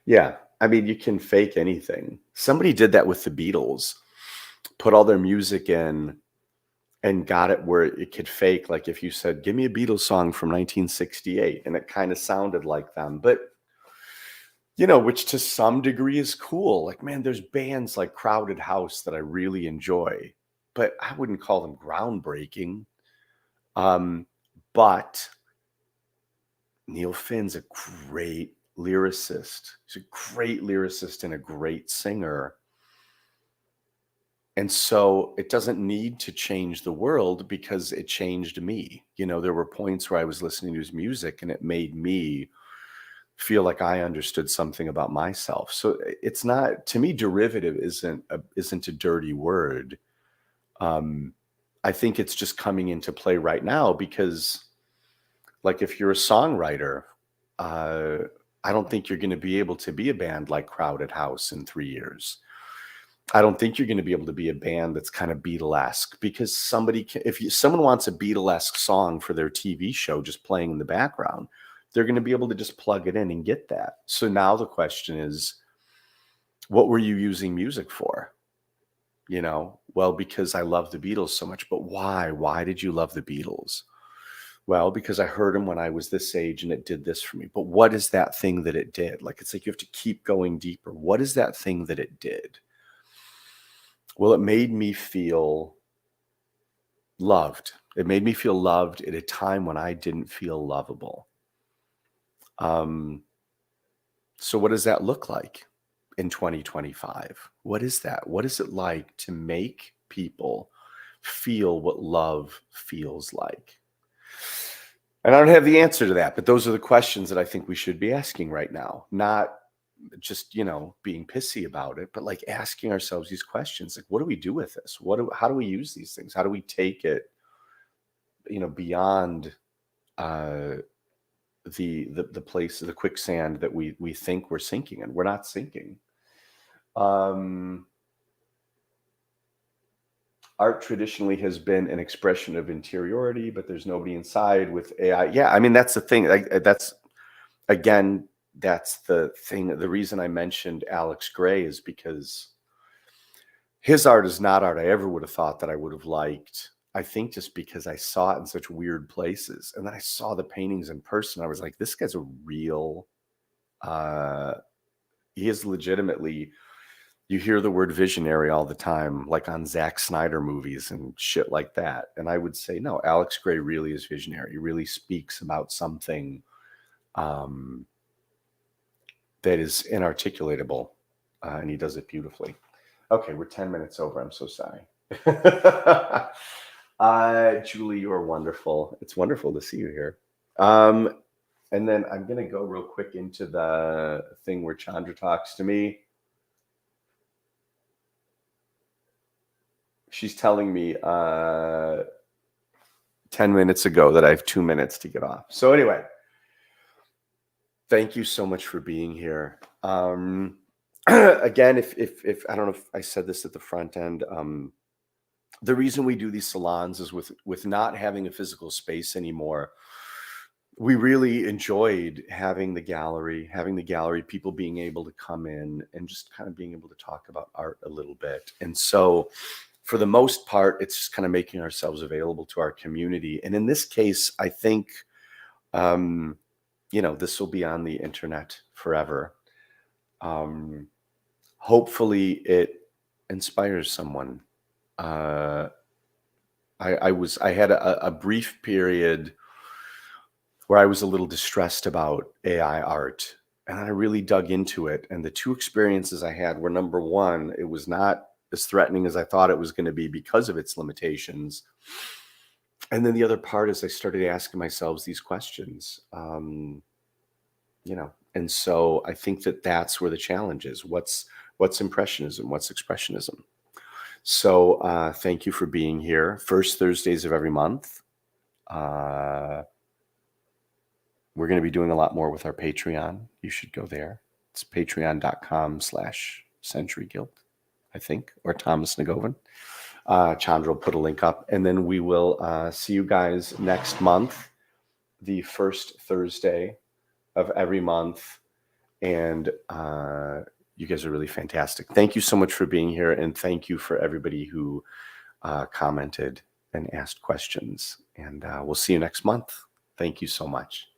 Yeah, I mean, you can fake anything. Somebody did that with the Beatles, put all their music in and got it where it could fake. Like if you said, give me a Beatles song from 1968, and it kind of sounded like them. But, which to some degree is cool. Like, man, there's bands like Crowded House that I really enjoy, but I wouldn't call them groundbreaking. But Neil Finn's a great lyricist. He's a great lyricist and a great singer. And so it doesn't need to change the world because it changed me. There were points where I was listening to his music and it made me feel like I understood something about myself. So it's not, to me, derivative isn't a dirty word. I think it's just coming into play right now because, like, if you're a songwriter, I don't think you're going to be able to be a band like Crowded House in 3 years. I don't think you're going to be able to be a band that's kind of Beatlesque, because someone wants a Beatlesque song for their TV show just playing in the background, they're going to be able to just plug it in and get that. So now the question is, what were you using music for? Well, because I love the Beatles so much. But why? Why did you love the Beatles? Well, because I heard them when I was this age and it did this for me. But what is that thing that it did? Like, it's like you have to keep going deeper. What is that thing that it did? Well, it made me feel loved. It made me feel loved at a time when I didn't feel lovable. So what does that look like in 2025? What is that? What is it like to make people feel what love feels like? And I don't have the answer to that, but those are the questions that I think we should be asking right now. Not just, being pissy about it, but like asking ourselves these questions. Like, what do we do with this? How do we use these things? How do we take it, beyond the place, the quicksand that we think we're sinking in? We're not sinking. Art traditionally has been an expression of interiority, but there's nobody inside with AI. Yeah, I mean, that's the thing. That's the thing. The reason I mentioned Alex Gray is because his art is not art I ever would have thought that I would have liked. I think just because I saw it in such weird places. And then I saw the paintings in person. I was like, this guy's a real, he is legitimately, you hear the word visionary all the time, like on Zack Snyder movies and shit like that. And I would say, no, Alex Gray really is visionary. He really speaks about something that is inarticulatable, and he does it beautifully. Okay, we're 10 minutes over. I'm so sorry. Julie, you are wonderful. It's wonderful to see you here. And then I'm going to go real quick into the thing where Chandra talks to me. She's telling me 10 minutes ago that I have 2 minutes to get off. So anyway, thank you so much for being here. Again, if I don't know if I said this at the front end, the reason we do these salons is with not having a physical space anymore. We really enjoyed having the gallery, people being able to come in and just kind of being able to talk about art a little bit. And so for the most part, it's just kind of making ourselves available to our community. And in this case, I think, this will be on the internet forever. Hopefully it inspires someone. I had a brief period where I was a little distressed about AI art, and I really dug into it. And the two experiences I had were, number one, it was not as threatening as I thought it was going to be because of its limitations. And then the other part is I started asking myself these questions, and so I think that that's where the challenge is. What's What's Impressionism? What's Expressionism? So thank you for being here. First Thursdays of every month. We're going to be doing a lot more with our Patreon. You should go there. It's patreon.com/Century Guild, I think, or Thomas Negovan. Chandra will put a link up. And then we will see you guys next month, the first Thursday of every month. And you guys are really fantastic. Thank you so much for being here. And thank you for everybody who commented and asked questions. And we'll see you next month. Thank you so much.